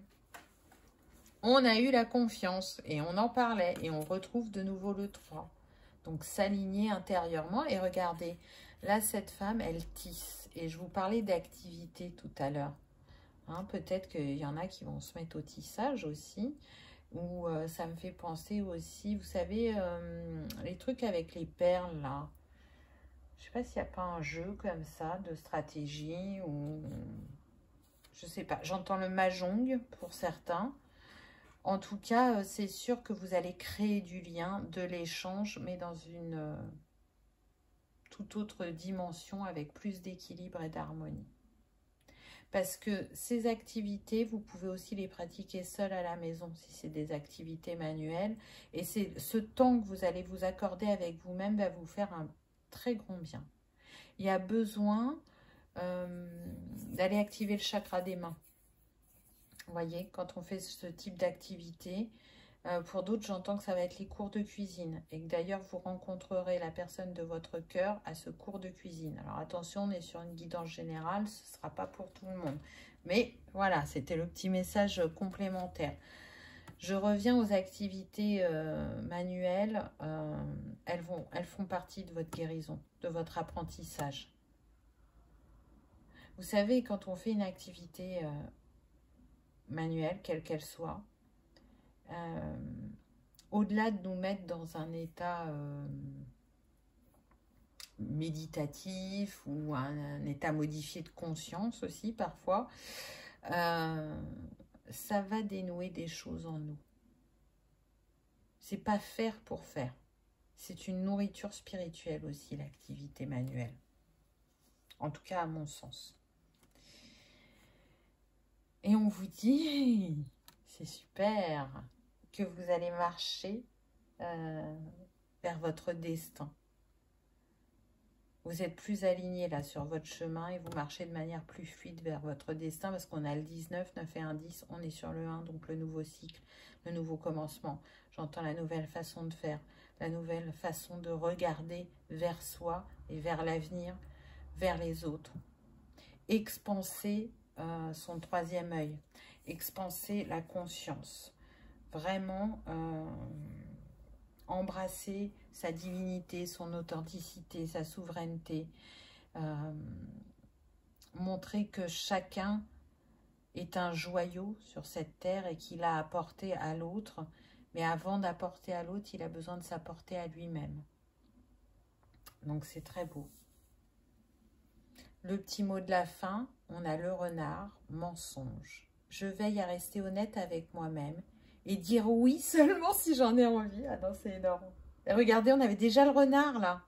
On a eu la confiance et on en parlait et on retrouve de nouveau le 3. Donc s'aligner intérieurement et regardez, là cette femme elle tisse et je vous parlais d'activité tout à l'heure. Hein, peut-être qu'il y en a qui vont se mettre au tissage aussi. Ou ça me fait penser aussi, vous savez, les trucs avec les perles là. Je sais pas s'il n'y a pas un jeu comme ça de stratégie ou Je sais pas, j'entends le mahjong pour certains. En tout cas, c'est sûr que vous allez créer du lien, de l'échange, mais dans une toute autre dimension avec plus d'équilibre et d'harmonie. Parce que ces activités, vous pouvez aussi les pratiquer seul à la maison si c'est des activités manuelles. Et c'est ce temps que vous allez vous accorder avec vous-même va vous faire un très grand bien. Il y a besoin d'aller activer le chakra des mains. Vous voyez, quand on fait ce type d'activité, pour d'autres, j'entends que ça va être les cours de cuisine et que d'ailleurs, vous rencontrerez la personne de votre cœur à ce cours de cuisine. Alors attention, on est sur une guidance générale, ce ne sera pas pour tout le monde. Mais voilà, c'était le petit message complémentaire. Je reviens aux activités manuelles. Elles font partie de votre guérison, de votre apprentissage. Vous savez, quand on fait une activité manuelle, quelle qu'elle soit, au-delà de nous mettre dans un état méditatif ou un état modifié de conscience aussi parfois, ça va dénouer des choses en nous. C'est pas faire pour faire. C'est une nourriture spirituelle aussi, l'activité manuelle. En tout cas, à mon sens. Et on vous dit, c'est super, que vous allez marcher vers votre destin. Vous êtes plus aligné là sur votre chemin et vous marchez de manière plus fluide vers votre destin parce qu'on a le 19, 9 et 1, 10, on est sur le 1, donc le nouveau cycle, le nouveau commencement. J'entends la nouvelle façon de faire, la nouvelle façon de regarder vers soi et vers l'avenir, vers les autres. Expanser son troisième œil, expanser la conscience. Vraiment embrasser sa divinité, son authenticité, sa souveraineté. Montrer que chacun est un joyau sur cette terre et qu'il a apporté à l'autre. Mais avant d'apporter à l'autre, il a besoin de s'apporter à lui-même. Donc c'est très beau. Le petit mot de la fin, on a le renard, mensonge. Je veille à rester honnête avec moi-même et dire oui seulement si j'en ai envie. Ah non, c'est énorme. Et regardez, on avait déjà le renard là.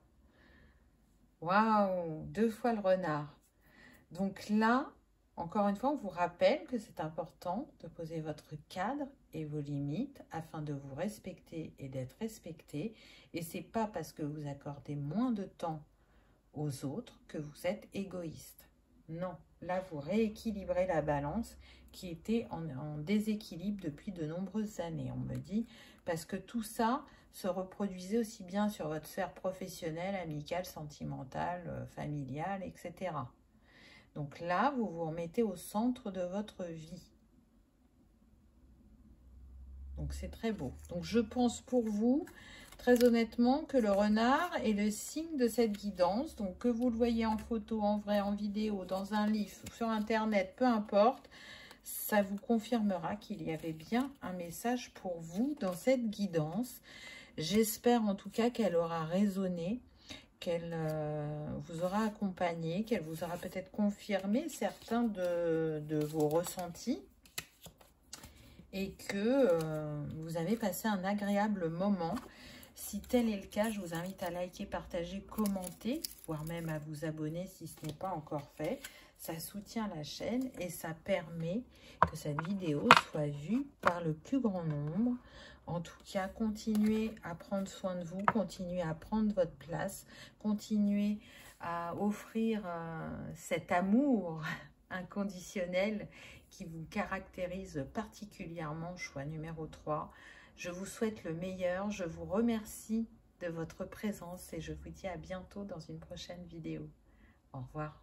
Waouh, 2 fois le renard. Donc là, encore une fois, on vous rappelle que c'est important de poser votre cadre et vos limites afin de vous respecter et d'être respecté. Et c'est pas parce que vous accordez moins de temps aux autres que vous êtes égoïste. Non, là vous rééquilibrez la balance qui était en déséquilibre depuis de nombreuses années, on me dit, parce que tout ça se reproduisait aussi bien sur votre sphère professionnelle, amicale, sentimentale, familiale, etc. Donc là, vous vous remettez au centre de votre vie. Donc c'est très beau. Donc je pense pour vous, très honnêtement, que le renard est le signe de cette guidance. Donc que vous le voyez en photo, en vrai, en vidéo, dans un livre, sur internet, peu importe, ça vous confirmera qu'il y avait bien un message pour vous dans cette guidance. J'espère en tout cas qu'elle aura résonné, qu'elle vous aura accompagné, qu'elle vous aura peut-être confirmé certains de vos ressentis et que vous avez passé un agréable moment. Si tel est le cas, je vous invite à liker, partager, commenter, voire même à vous abonner si ce n'est pas encore fait. Ça soutient la chaîne et ça permet que cette vidéo soit vue par le plus grand nombre. En tout cas, continuez à prendre soin de vous, continuez à prendre votre place, continuez à offrir cet amour inconditionnel qui vous caractérise particulièrement, choix numéro 3. Je vous souhaite le meilleur, je vous remercie de votre présence et je vous dis à bientôt dans une prochaine vidéo. Au revoir.